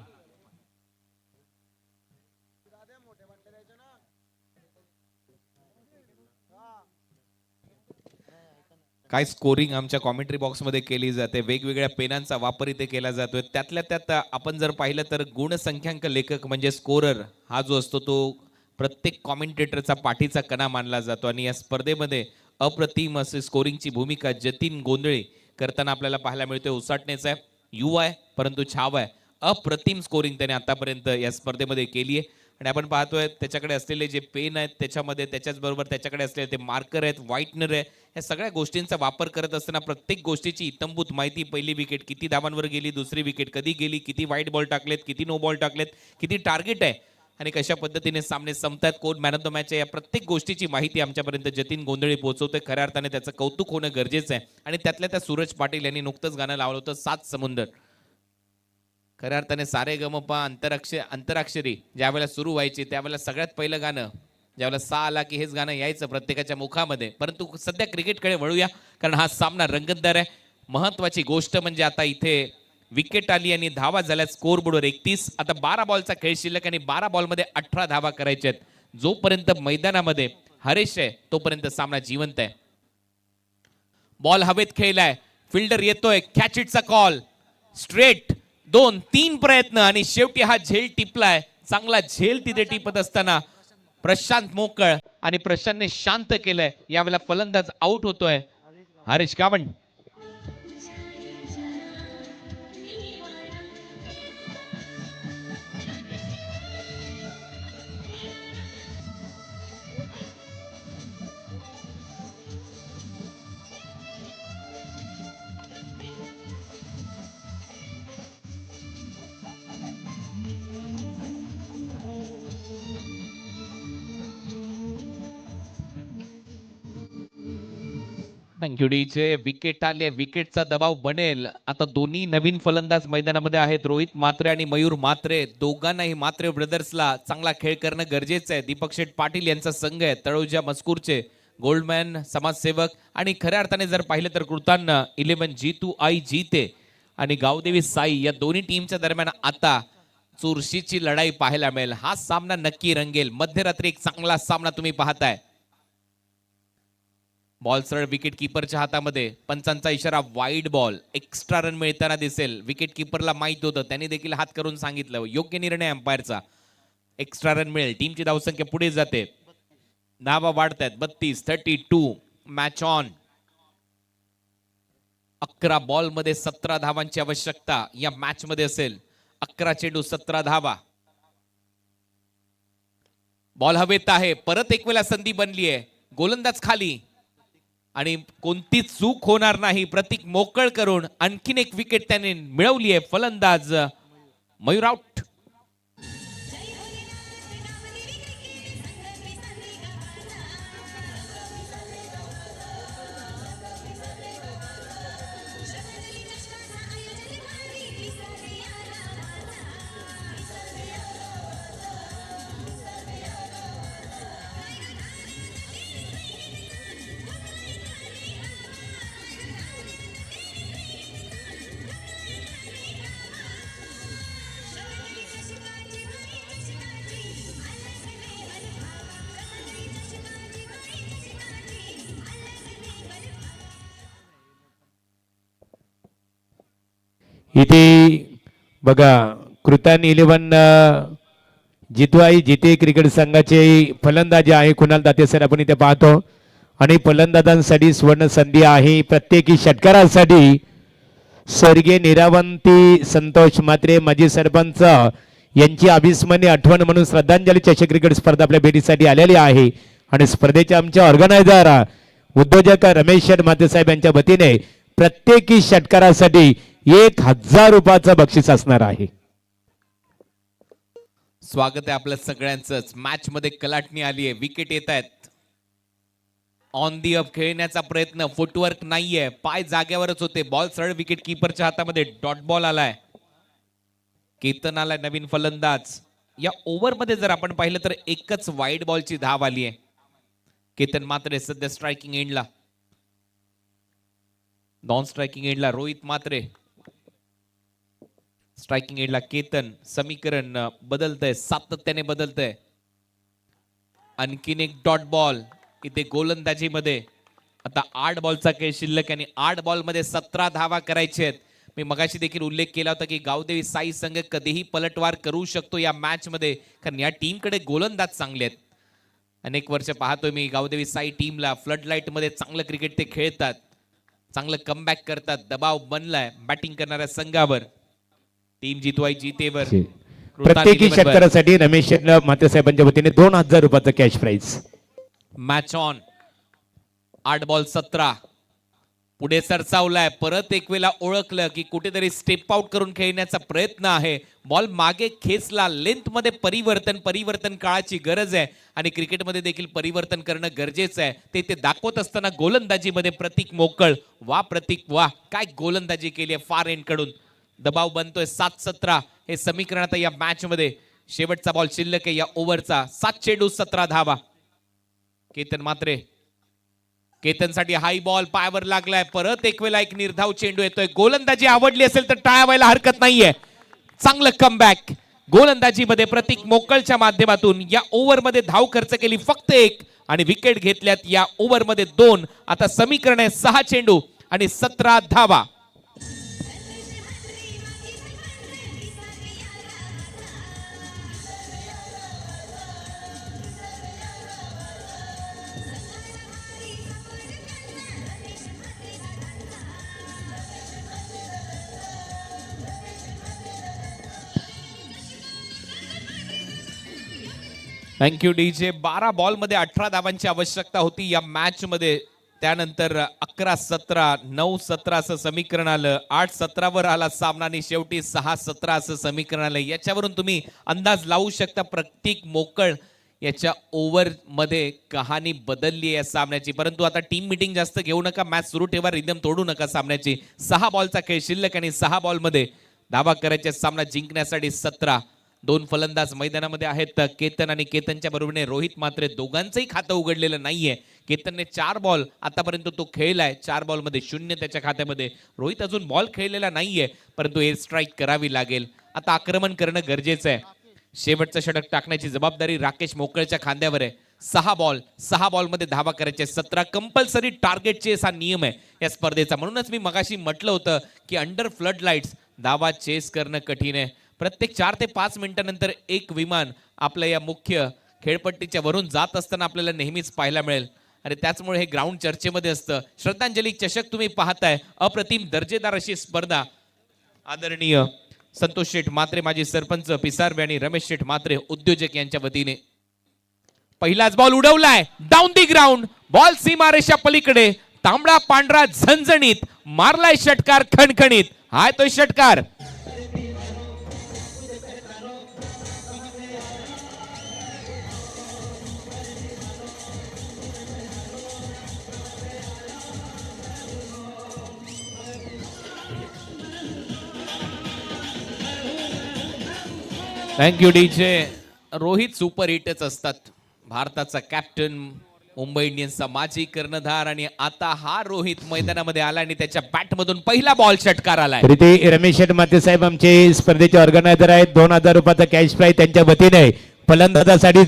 [SPEAKER 4] काय स्कोरिंग आमच्या कॉमेंट्री बॉक्समध्ये केली जाते, वेगवेगळ्या पेनांचा वापर इथे केला जातोय. त्यातल्या त्यात आपण जर पाहिलं तर गुणसंख्यांक लेखक म्हणजे स्कोरर हा जो असतो तो प्रत्येक कॉमेंटेटरचा पाठीचा कणा मानला जातो. आणि या स्पर्धेमध्ये अप्रतिम असे स्कोरिंगची भूमिका जतीन गोंधळे करताना आपल्याला पाहायला मिळतोय. उसाटण्याचा युवा आहे परंतु छाव आहे. अप्रतिम स्कोरिंग त्याने आतापर्यंत या स्पर्धेमध्ये केली आहे. आणि आपण पाहतोय त्याच्याकडे असलेले जे पेन आहेत त्याच्यामध्ये त्याच्याचबरोबर त्याच्याकडे असलेले ते मार्कर आहेत, व्हाईटनर आहे, या सगळ्या गोष्टींचा वापर करत असताना प्रत्येक गोष्टीची इत्तंभूत माहिती, पहिली विकेट किती धावांवर गेली, दुसरी विकेट कधी गेली, किती वाईट बॉल टाकलेत, किती नो बॉल टाकलेत, किती टार्गेट आहे आणि कशा पद्धतीने सामने संपतात, कोण मॅन ऑफ द मॅच आहे, या प्रत्येक गोष्टीची माहिती आमच्यापर्यंत जतीन गोंधळे पोहोचवतोय. खऱ्या अर्थाने त्याचं कौतुक होणं गरजेचं आहे. आणि त्यातल्या त्या सूरज पाटील यांनी नुकतंच गाणं लावलं होतं सात समुंदर. खऱ्या अर्थाने सारे गमपा अंतराक्षरी ज्यावेळेला सुरू व्हायची त्यावेळेला सगळ्यात पहिलं गाणं ज्यावेळेला सा आला की हेच गाणं यायचं प्रत्येकाच्या मुखामध्ये. परंतु सध्या क्रिकेटकडे वळूया कारण हा सामना रंगतदार आहे. महत्वाची गोष्ट म्हणजे आता इथे विकेट आली आणि धावा झाल्या स्कोर बोर्डवर 31. आता 12 बॉलचा खेळ शिल्लक आणि 12 बॉलमध्ये 18 धावा करायच्या आहेत. जोपर्यंत मैदानामध्ये हरेश आहे तोपर्यंत सामना जिवंत आहे. बॉल हवेत खेळलाय, फिल्डर येतोय, कॅच इटचा कॉल, स्ट्रेट 2-3 प्रयत्न आणि शेवटी हा झेल टिपलाय. चांगला झेल तिथे टिपत असताना प्रशांत मोकळ आणि प्रशांतने शांत केलंय. यावेळेला फलंदाज आउट होतोय Harish Kawand. Thank you DJ. Wicket आले, विकेटचा दबाव बनेल. आता दोन्ही नवीन फलंदाज मैदानामध्ये आहेत, रोहित म्हात्रे आणि मयूर म्हात्रे. दोघांनाही म्हात्रे ब्रदर्सला चांगला खेळ करणं गरजेचं आहे. दीपक शेठ पाटील यांचा संघ आहे, तळोजा मस्कूरचे गोल्डमॅन समाजसेवक. आणि खऱ्या अर्थाने जर पाहिलं तर कृतांना 11 जीतू आई जीते आणि गावदेवी साई या दोन्ही टीमच्या दरम्यान आता चुरशीची लढाई पाहायला मिळेल. हा सामना नक्की रंगेल. मध्यरात्री एक चांगला सामना तुम्ही पाहताय. बॉल सरळ विकेट किपरच्या हातामध्ये. पंचांचा इशारा वाईड बॉल. एक्स्ट्रा रन मिळताना दिसेल. विकेट किपरला माहित होतं, त्यांनी देखील हात करून सांगितलं. योग्य निर्णय अंपायरचा. एक्स्ट्रा रन मिळेल. टीमची धावसंख्या पुढे जाते. धावा वाढतात 32, 32. Match on. 11 बॉल मध्ये 17 धावांची आवश्यकता या मॅच मध्ये असेल. 11 चेंडू 17 धावा. बॉल हवेत आहे. परत एक वेळा संधी बनली आहे. गोलंदाज खाली आणि कोणतीच चूक होणार नाही. प्रतीक मोकळ करून आणखीन एक विकेट त्याने मिळवली आहे. फलंदाज मयूर आउट.
[SPEAKER 1] इथे बघा कृतान 11 जितवाई जिते क्रिकेट संघाचे फलंदाजी आहे कुणाल दाते सर आपण इथे पाहतो. आणि फलंदाजांसाठी स्वर्ण संधी आहे. प्रत्येकी षटकारासाठी स्वर्गीय निरावंती संतोष म्हात्रे माजी सरपंच यांची अविस्मरणीय आठवण म्हणून श्रद्धांजली चषक क्रिकेट स्पर्धा आपल्या भेटीसाठी आलेली आहे. आणि स्पर्धेचे आमचे ऑर्गनायझर उद्योजक रमेश शेठ म्हात्रे साहेब यांच्या वतीने प्रत्येकी षटकारासाठी 1000 रुपयाचं बक्षीस असणार आहे.
[SPEAKER 4] स्वागत आहे आपल्या सगळ्यांचंच. मॅच मध्ये कलाटणी आली आहे. विकेट येत आहेत. ऑन दी अप खेळण्याचा प्रयत्न, फुटवर्क नाहीये, पाय जागेवरच होते. बॉल सरळ विकेट किपरच्या हातामध्ये. डॉट बॉल आलाय. केतन आलाय नवीन फलंदाज. या ओव्हरमध्ये जर आपण पाहिलं तर एकच वाईड बॉलची धाव आली आहे. केतन मात्रे सध्या स्ट्रायकिंग एंडला. नॉन स्ट्रायकिंग एंडला रोहित मात्रे. स्ट्रायकिंग एंडला केतन. समीकरण बदलतंय, सातत्याने बदलतंय. आणखीन एक डॉट बॉल इथे गोलंदाजीमध्ये. आता 8 बॉलचा खेळ शिल्लक आणि 8 बॉलमध्ये 17 धावा करायचे आहेत. मी मगाशी देखील उल्लेख केला होता की गावदेवी साई संघ कधीही पलटवार करू शकतो या मॅच मध्ये, कारण या टीमकडे गोलंदाज चांगले आहेत. अनेक वर्ष पाहतोय मी गावदेवी साई टीमला. फ्लड लाईट मध्ये चांगलं क्रिकेट ते खेळतात, चांगलं कमबॅक करतात. दबाव बनलाय बॅटिंग करणाऱ्या संघावर. टीम जितवाई जितेवर.
[SPEAKER 1] प्रत्येकी षटकारासाठी रमेश मातेसाहेबांच्या वतीने 2000 रुपयाचं cash prize.
[SPEAKER 4] Match on. 8 ball 17. पुढे सरसावलाय. परत एक वेळा ओळखलं की कुठेतरी स्टेप आउट करून खेळण्याचा प्रयत्न आहे. बॉल मागे खेचला. लेंथ मध्ये परिवर्तन काळाची गरज आहे आणि क्रिकेटमध्ये देखील परिवर्तन करणं गरजेचं आहे. ते दाखवत असताना गोलंदाजीमध्ये प्रतीक मोकळ. वा प्रतीक वा, काय गोलंदाजी केली आहे फार एंड कडून. दबाव बनतोय. 7-17 हे समीकरण आता या मॅच मध्ये. शेवटचा बॉल शिल्लक आहे या ओव्हरचा. 7 चेंडू 17 धावा. केतन मात्रे. केतनसाठी हाय बॉल पायावर लागलाय. परत एक वेळा एक निर्धाव चेंडू येतोय. गोलंदाजी आवडली असेल तर टाळ्या व्हायला हरकत नाहीये. चांगलं कमबॅक गोलंदाजीमध्ये प्रतीक मोकळच्या माध्यमातून. या ओव्हरमध्ये धाव खर्च केली फक्त 1 आणि विकेट घेतल्यात या ओव्हरमध्ये 2. आता समीकरण आहे 6 चेंडू आणि 17 धावा. Thank you DJ. 12 बॉल मध्ये 18 धावांची आवश्यकता होती या मॅच मध्ये. त्यानंतर 11-17, 9-17 असं समीकरण आलं. 8-17 वर आला सामना आणि शेवटी 6-17 असं समीकरण आलं. याच्यावरून तुम्ही अंदाज लावू शकता प्रतीक मोकळ याच्या ओव्हर मध्ये कहाणी बदलली आहे या सामन्याची. परंतु आता टीम मीटिंग जास्त घेऊ नका, मॅच सुरू ठेवा, रिदम तोडू नका सामन्याची. 6 बॉलचा खेळ शिल्लक आणि 6 बॉल मध्ये धावा करायच्या सामना जिंकण्यासाठी. 17 2 फलंदाज मैदानामध्ये आहेत. केतन आणि केतनच्या बरोबरीने रोहित मात्रे. दोघांचंही खातं उघडलेलं नाहीये. केतनने 4 बॉल आतापर्यंत तो खेळलाय. 4 बॉल मध्ये 0 त्याच्या खात्यामध्ये. रोहित अजून बॉल खेळलेला नाहीये, परंतु एअर स्ट्राईक करावी लागेल. आता आक्रमण करणं गरजेचं आहे. शेवटचं षटक टाकण्याची जबाबदारी राकेश मोकळच्या खांद्यावर आहे. 6 बॉल मध्ये धावा करायचे. 17 कंपल्सरी टार्गेट चेस हा नियम आहे या स्पर्धेचा. म्हणूनच मी मगाशी म्हटलं होतं की अंडर फ्लड लाईट्स धावा चेस करणं कठीण आहे. प्रत्येक 4 ते 5 मिनिटांनंतर एक विमान आपल्या या मुख्य खेळपट्टीच्या वरून जात असताना आपल्याला नेहमीच पाहायला मिळेल आणि त्याचमुळे हे ग्राउंड चर्चेमध्ये असतं. श्रद्धांजली चषक तुम्ही पाहताय. अप्रतिम दर्जेदार अशी स्पर्धा. आदरणीय संतोष शेठ मात्रे माजी सरपंच पिसारवे आणि रमेश शेठ मात्रे उद्योजक यांच्या वतीने. पहिलाच बॉल उडवलाय डाऊन दी ग्राउंड. बॉल सीमारेषा पलीकडे. तांबडा पांढरा झणझणीत मारलाय षटकार खणखणीत. हाय तो षटकार. Thank you DJ. रोहित सुपर हिटच असतात. भारताचा कॅप्टन, मुंबई इंडियन्सचा माजी कर्णधार आणि आता हा रोहित मैदानामध्ये आला आणि त्याच्या बॅटमधून पहिला बॉल षटकार आलाय.
[SPEAKER 1] तरी ते रमेश मातेसाहेब आमचे स्पर्धेचे ऑर्गनायझर आहेत. 2000 रुपयाचा कॅश प्राइज त्यांच्या वतीने फलंदाजासाठी.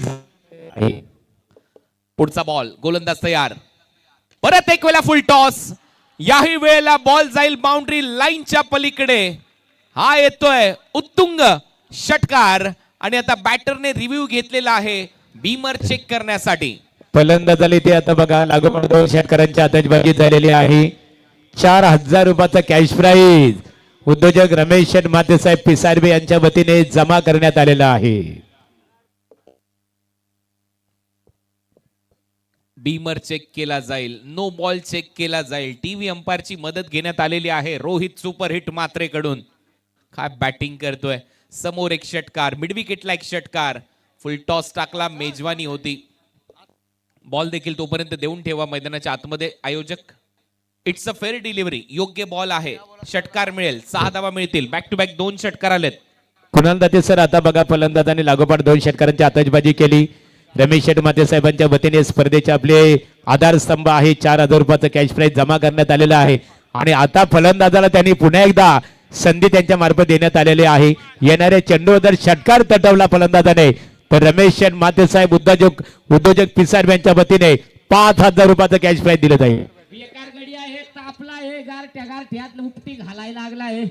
[SPEAKER 4] पुढचा बॉल गोलंदाज तयार. परत एक वेळा फुल टॉस. याही वेळेला बॉल जाईल बाउंड्री लाईनच्या पलीकडे. हा येतोय उत्तुंग षटकार आणि आता बॅटरने रिव्ह्यू घेतलेला आहे बीमर चेक करण्यासाठी.
[SPEAKER 1] फलंदाजाला ते आता बघा लागोपाठ 2 षटकारांची आतषबाजी झालेली आहे. 4000 रुपयाचा कॅश प्राइज उद्योजक रमेश मातेसाहेब पिसारवे यांच्या वतीने जमा करण्यात आलेला आहे.
[SPEAKER 4] बीमर चेक केला जाईल. नो बॉल चेक केला जाईल. टीव्ही अंपायरची मदत घेण्यात आलेली आहे रोहित सुपरहिट मात्रेकडून. काय बॅटिंग करतोय. समोर एक षटकार, मिड विकेटला एक षटकार. फुल टॉस टाकला, मेजवानी होती. बॉल देखील तोपर्यंत देऊन ठेवा मैदानाच्या आतमध्ये. आयोजक इट्स अ फेअर डिलिव्हरी, योग्य बॉल आहे, षटकार मिळेल, 6 धावा मिळतील. बॅक टू बॅक 2 षटकार आलेत.
[SPEAKER 1] कुणाल दाते सर आता बघा फलंदाजांनी लागोपाठ 2 षटकारांची आतषबाजी केली. रमेश शेठ माते साहेबांच्या वतीने स्पर्धेचे आपले आधारस्तंभ आहे 4,000 रुपयाचं कॅश प्राइज जमा करण्यात आलेलं आहे आणि आता फलंदाजाला त्यांनी पुन्हा एकदा संधी त्यांच्या मार्फत देण्यात आलेली आहे. येणाऱ्या चेंडूवर जर षटकार तटवला फलंदाजाने तर रमेश शेठ माते साहेब उद्योजक पिसार यांच्या वतीने 5,000 रुपयाचं कॅश प्राइज दिलं जाईल.
[SPEAKER 5] बेकार गडी आहे, तापला आहे, गार ठ्यात उपटी घालायला लागला आहे.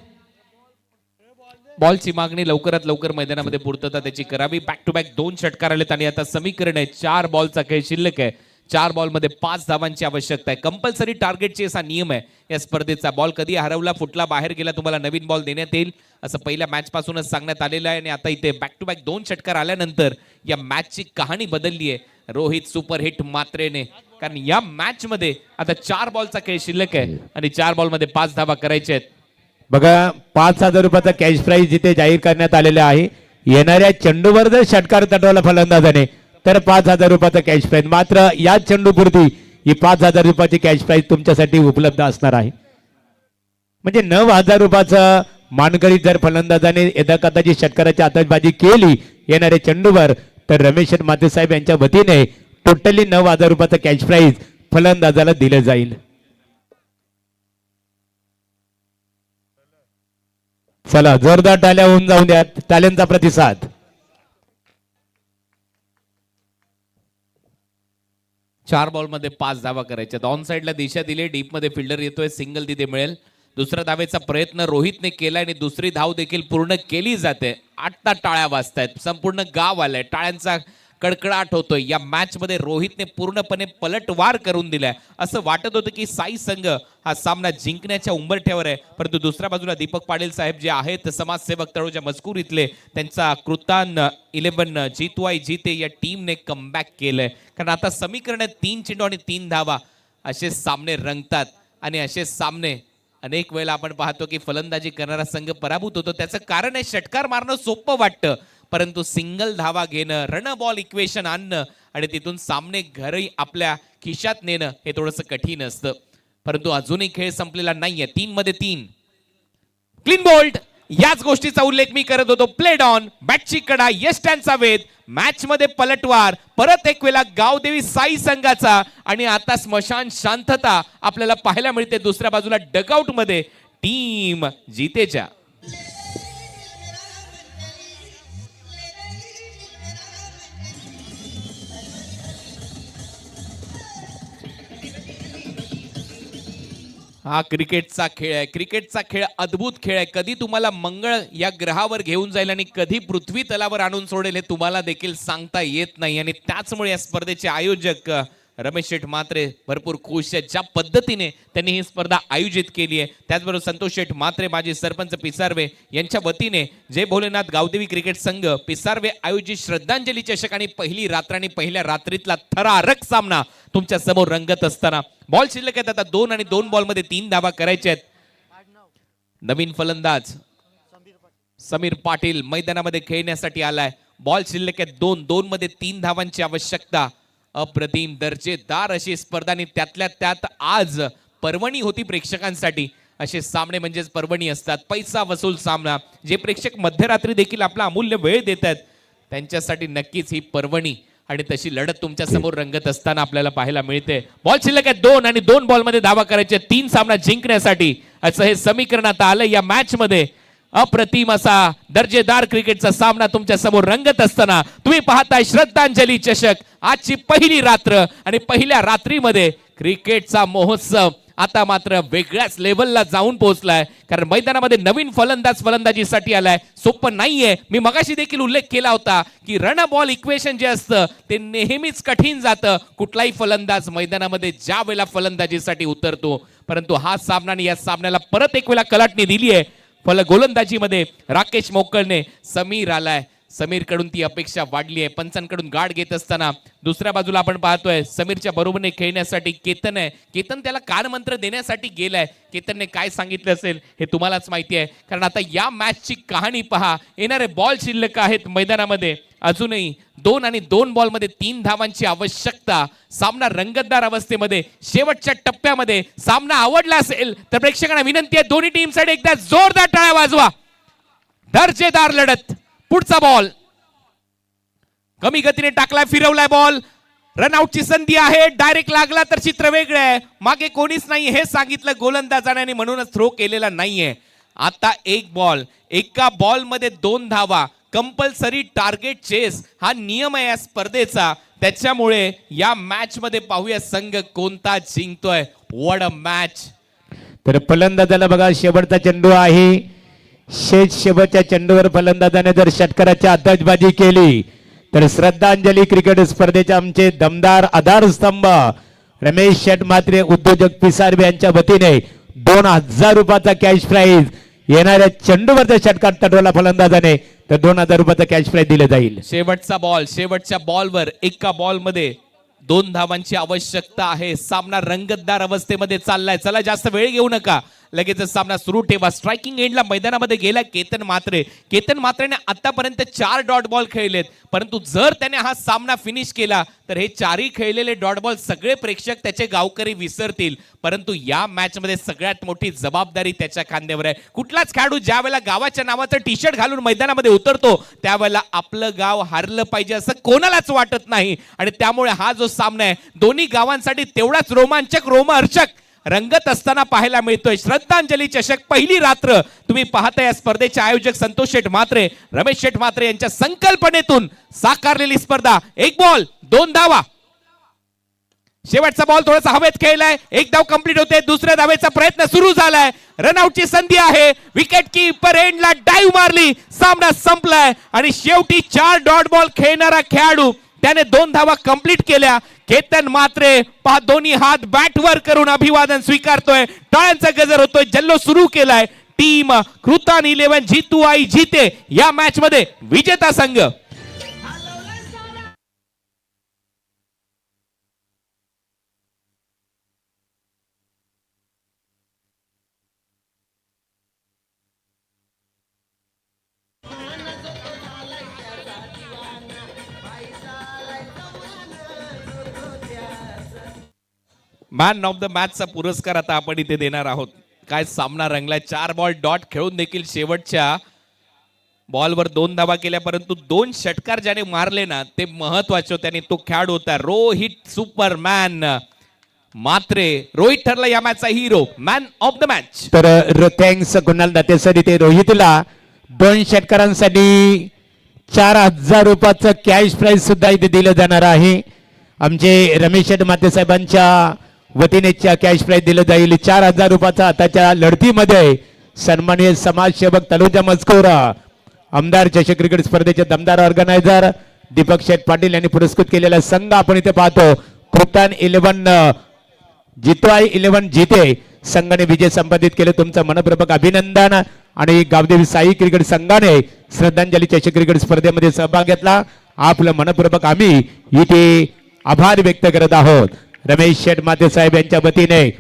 [SPEAKER 4] बॉलची मागणी लवकरात लवकर मैदानामध्ये पूर्तता त्याची करावी. बॅक टू बॅक 2 षटकार आलेत आणि आता समीकरण आहे 4 बॉलचा खेळ शिल्लक आहे. 4 बॉलमध्ये 5 धावांची आवश्यकता आहे. कंपल्सरी टार्गेटची असा नियम आहे या स्पर्धेचा. बॉल कधी हरवला, फुटला, बाहेर गेला, तुम्हाला नवीन बॉल देण्यात येईल असं पहिल्या मॅच पासूनच सांगण्यात आलेलं आहे. आणि आता इथे बॅक टू बॅक 2 षटकार आल्यानंतर या मॅचची कहाणी बदलली आहे रोहित सुपरहिट मात्रेने. कारण या मॅच मध्ये आता 4 बॉलचा खेळ शिल्लक आहे आणि 4 बॉलमध्ये 5 धावा करायच्या आहेत.
[SPEAKER 1] बघा 5,000 रुपयाचा कॅश प्राइज जिथे जाहीर करण्यात आलेला आहे. येणाऱ्या चेंडूवर जर षटकार तटवला फलंदाजाने तर 5,000 रुपयाचा कॅश प्राइज. मात्र या चेंडूपुरती ही 5,000 रुपयाची कॅश प्राइज तुमच्यासाठी उपलब्ध असणार आहे. म्हणजे 9,000 रुपयाचं मानकरी जर फलंदाजाने यदाकदाची षटकाराची आतषबाजी केली येणाऱ्या चेंडूवर तर रमेश मातेसाहेब यांच्या वतीने टोटली 9,000 रुपयाचं कॅश प्राइज फलंदाजाला दिलं जाईल. चला जोरदार टाळ्या होऊन जाऊन द्या, टाळ्यांचा प्रतिसाद.
[SPEAKER 4] चार बॉलमध्ये 5 धावा करायच्या. ऑन साइडला दिशा दिली, डीप मध्ये फिल्डर येतोय, सिंगल तिथे मिळेल. दुसऱ्या धावेचा प्रयत्न रोहितने केलाय आणि दुसरी धाव देखील पूर्ण केली जाते. 8 टाळ्या वाजतायत, संपूर्ण गाव आलंय, टाळ्यांचा कडकडाट होतोय. या मॅच मध्ये रोहितने पूर्णपणे पलटवार करून दिलाय. असं वाटत होतं की साई संघ हा सामना जिंकण्याच्या उंबरठ्यावर आहे, परंतु दुसऱ्या बाजूला दीपक पाटील साहेब जे आहेत समाजसेवक तळोजा मजकूर इथले, त्यांचा कृतान 11 जीतवाई जीते या टीमने कमबॅक केलंय. कारण आता समीकरण 3 चेंडू आणि 3 धावा असे सामने रंगतात आणि असे सामने अनेक वेळेला आपण पाहतो की फलंदाजी करणारा संघ पराभूत होतो. त्याचं कारण आहे षटकार मारणं सोपं वाटतं, परंतु सिंगल धावा घेणं, रन बॉल इक्वेशन आणणं आणि तिथून सामने घरी आपल्या खिशात नेणं हे थोडंसं कठीण असतं. परंतु अजूनही खेळ संपलेला नाहीये. 3 मध्ये 3 क्लीन बोल्ड. याच गोष्टीचा उल्लेख मी करत होतो. प्लेड ऑन, बॅटची कडा, यष्टांचा वेध, मॅच मध्ये पलटवार, परत एक वेळा गावदेवी साई संघाचा आणि आता स्मशान शांतता आपल्याला पाहायला मिळते. दुसऱ्या बाजूला डगआउट मध्ये टीम जीतेच्या. हा क्रिकेटचा खेळ आहे. क्रिकेटचा खेळ अद्भुत खेळ आहे. कधी तुम्हाला मंगळ या ग्रहावर घेऊन जाईल आणि कधी पृथ्वी तलावर आणून सोडेल हे तुम्हाला देखील सांगता येत नाही. आणि त्याचमुळे या स्पर्धेचे आयोजक रमेश शेठ मात्रे भरपूर खुश आहेत ज्या पद्धतीने त्यांनी ही स्पर्धा आयोजित केली आहे. त्याचबरोबर संतोष शेठ मात्रे, माजी सरपंच पिसारवे यांच्या वतीने जय भोलेनाथ गावदेवी क्रिकेट संघ पिसारवे आयोजित श्रद्धांजली चषक आणि पहिली रात्र आणि पहिल्या रात्रीतला थरारक सामना तुमच्या समोर रंगत असताना बॉल शिल्लक आहेत आता 2 आणि 2 बॉलमध्ये 3 धावा करायच्या आहेत. नवीन फलंदाज समीर पाटील मैदानामध्ये खेळण्यासाठी आलाय. बॉल शिल्लक आहेत 2 मध्ये 3 धावांची आवश्यकता. अप्रतिम दर्जेदार अशी स्पर्धा आणि त्यातल्या त्यात आज पर्वणी होती प्रेक्षकांसाठी. असे सामने म्हणजेच पर्वणी असतात, पैसा वसूल सामना. जे प्रेक्षक मध्यरात्री देखील आपला अमूल्य वेळ देतात त्यांच्यासाठी नक्कीच ही पर्वणी आणि तशी लढत तुमच्या समोर रंगत असताना आपल्याला पाहायला मिळते. बॉल शिल्लक आहे 2 आणि 2 बॉलमध्ये धावा करायचे 3 सामना जिंकण्यासाठी. असं हे समीकरण आता आलं या मॅच मध्ये. अप्रतिम असा दर्जेदार क्रिकेटचा सामना तुमच्या समोर रंगत असताना तुम्ही पाहताय श्रद्धांजली चषक. आजची पहिली रात्र आणि पहिल्या रात्रीमध्ये क्रिकेटचा महोत्सव आता मात्र वेगळ्याच लेवलला जाऊन पोहोचलाय. कारण मैदानामध्ये नवीन फलंदाज फलंदाजीसाठी आलाय. सोपं नाहीये. मी मगाशी देखील उल्लेख केला होता की रन बॉल इक्वेशन जे असतं ते नेहमीच कठीण जातं. कुठलाही फलंदाज मैदानामध्ये ज्या वेळेला फलंदाजीसाठी उतरतो, परंतु हा सामना आणि या सामन्याला परत एक वेळा कलाटणी दिली आहे. गोलंदाजीमध्ये राकेश मोकळने, समीर आलाय, समीरकडून ती अपेक्षा वाढली आहे. पंचांकडून गाठ घेत असताना दुसऱ्या बाजूला आपण पाहतोय समीरच्या बरोबरीने खेळण्यासाठी केतन आहे. केतन त्याला कानमंत्र देण्यासाठी गेलाय. केतनने काय सांगितलं असेल हे तुम्हालाच माहिती आहे, कारण आता या मॅचची कहाणी पहा. येणारे बॉल शिल्लक आहेत मैदानामध्ये. अजूनही 2 आणि 2 बॉलमध्ये 3 धावांची आवश्यकता. सामना रंगतदार अवस्थेमध्ये शेवटच्या टप्प्यामध्ये सामना आवडला असेल तर प्रेक्षकांना विनंती आहे, दोन्ही टीमसाठी एकदा जोरदार टाळ्या वाजवा. दर्जेदार लढत. पुढचा बॉल कमी गतीने टाकलाय, फिरवलाय बॉल. रनआउटची संधी आहे. डायरेक्ट लागला तर चित्र वेगळं आहे. मागे कोणीच नाही हे सांगितलं गोलंदाजाने आणि म्हणूनच थ्रो केलेला नाहीये. आता एक बॉल, एका बॉल मध्ये 2 धावा. कंपल्सरी टार्गेट चेस हा नियम आहे या स्पर्धेचा. त्याच्यामुळे या मॅच मध्ये पाहूया संघ कोणता जिंकतोय. What a match.
[SPEAKER 1] तर फलंदाजाला बघा शेवटचा चेंडू आहे. शेवटच्या चेंडूवर फलंदाजाने जर षटकाराची आतषबाजी केली तर श्रद्धांजली क्रिकेट स्पर्धेचे आमचे दमदार आधारस्तंभ रमेश शेठ म्हात्रे उद्योजक पिसारबे यांच्या वतीने 2000 रुपयाचा कॅश प्राइज. येणाऱ्या चेंडूवरचा षटकार तटवला फलंदाजाने तर 2000 रुपयाचा कॅश प्राइज दिले जाईल.
[SPEAKER 4] शेवटचा बॉल, शेवटच्या बॉलवर एका बॉलमध्ये 2 धावांची आवश्यकता आहे. सामना रंगतदार अवस्थेमध्ये चाललाय. चला जास्त वेळ घेऊ नका, लगेचच सामना सुरू ठेवा. स्ट्रायकिंग एंडला मैदानामध्ये गेला केतन म्हात्रे. केतन म्हात्रेने आतापर्यंत 4 डॉट बॉल खेळलेत, परंतु जर त्याने हा सामना फिनिश केला तर हे 4ही खेळलेले डॉट बॉल सगळे प्रेक्षक त्याचे गावकरी विसरतील. परंतु या मॅच मध्ये सगळ्यात मोठी जबाबदारी त्याच्या खांद्यावर आहे. कुठलाच खेळाडू ज्या वेळेला गावाच्या नावाचं टी शर्ट घालून मैदानामध्ये उतरतो त्यावेळेला आपलं गाव हारलं पाहिजे असं कोणालाच वाटत नाही. आणि त्यामुळे हा जो सामना आहे दोन्ही गावांसाठी तेवढाच रोमांचक, रोमहर्षक रंगत असताना पाहायला मिळतोय. श्रद्धांजली चषक पहिली रात्र तुम्ही पाहता. या स्पर्धेचे आयोजक संतोष शेठ म्हात्रे, रमेश शेठ म्हात्रे यांच्या संकल्पनेतून साकारलेली स्पर्धा. एक बॉल 2 धावा. शेवटचा बॉल थोडासा हवेत खेळलाय. एक धाव कंप्लीट होते. दुसऱ्या धावेचा प्रयत्न सुरू झालाय. रनआउटची संधी आहे. विकेट कीपर एंडला डाईव्ह मारली. सामना संपलाय आणि शेवटी 4 डॉट बॉल खेळणारा खेळाडू त्याने 2 धावा कंप्लीट केल्या. केतन म्हात्रे पहा दोन्ही हात बॅटवर करून अभिवादन स्वीकारतोय. टाळ्यांचा गजर होतोय. जल्लोष सुरू केलाय. टीम कृतान 11 जीतू आई जीते या मॅच मध्ये विजेता संघ. मॅन ऑफ द मॅचचा पुरस्कार आता आपण इथे देणार आहोत. काय सामना रंगलाय. 4 बॉल डॉट खेळून देखील शेवटच्या बॉलवर 2 धावा केल्या, परंतु 2 षटकार ज्याने मारले ना ते महत्वाचे होते आणि तो खेळाडू होता रोहित सुपरमॅन म्हात्रे. रोहित ठरला या मॅचचा hero, man of the match.
[SPEAKER 1] तर थँक्स कुणाल दाते सर. इथे रोहितला 2 षटकारांसाठी 4000 रुपयाचं कॅश प्राइज सुद्धा इथे दिलं जाणार आहे. आमचे रमेश शेठ म्हात्रे साहेबांच्या वतीने कॅश प्राइज दिलं जाईल 4000 रुपयाचा. आताच्या लढतीमध्ये सन्माननीय समाजसेवक तनुजा मजकोरा, आमदार चषक क्रिकेट स्पर्धेचे दमदार ऑर्गनायझर दीपक शेठ पाटील यांनी पुरस्कृत केलेला संघ आपण इथे पाहतो. कृतान 11 जितवाई 11 जीते संघाने विजय संपादित केले. तुमचं मनपूर्वक अभिनंदन. आणि गावदेवी साई क्रिकेट संघाने श्रद्धांजली चषक क्रिकेट स्पर्धेमध्ये सहभाग घेतला. आपलं मनपूर्वक आम्ही इथे आभार व्यक्त करत आहोत. रमेश शेठ म्हात्रे साहेब यांच्या वतीने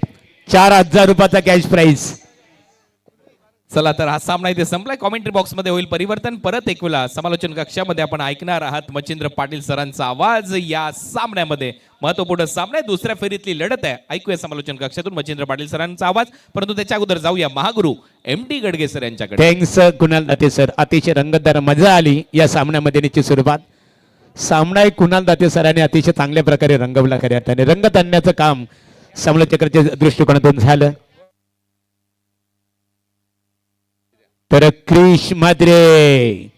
[SPEAKER 1] 4000 रुपयाचा कॅश प्राइज.
[SPEAKER 4] चला तर हा सामना इथे संपलाय. कॉमेंट्री बॉक्स मध्ये होईल परिवर्तन. परत एक वेळा समालोचन कक्षामध्ये आपण ऐकणार आहात मच्छिंद्र पाटील सरांचा आवाज. या सामन्यामध्ये महत्वपूर्ण सामना आहे. दुसऱ्या फेरीतली लढत आहे. ऐकूया समालोचन कक्षातून मच्छिंद्र पाटील सरांचा आवाज. परंतु त्याच्या अगोदर जाऊया महागुरु MD गडगे सर यांच्याकडे.
[SPEAKER 1] Thanks Kunal Date sir. अतिशय रंगतदार मजा आली या सामन्यामध्ये. निश्चित स्वरूपात सामना कुणाल दाते सरांनी अतिशय चांगल्या प्रकारे रंगवला. खऱ्या अर्थाने रंगत आणण्याचं काम समालोचकांच्या दृष्टिकोनातून झालं. तर क्रिश म्हात्रे,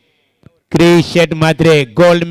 [SPEAKER 1] क्रिश शेठ म्हात्रे गोल्ड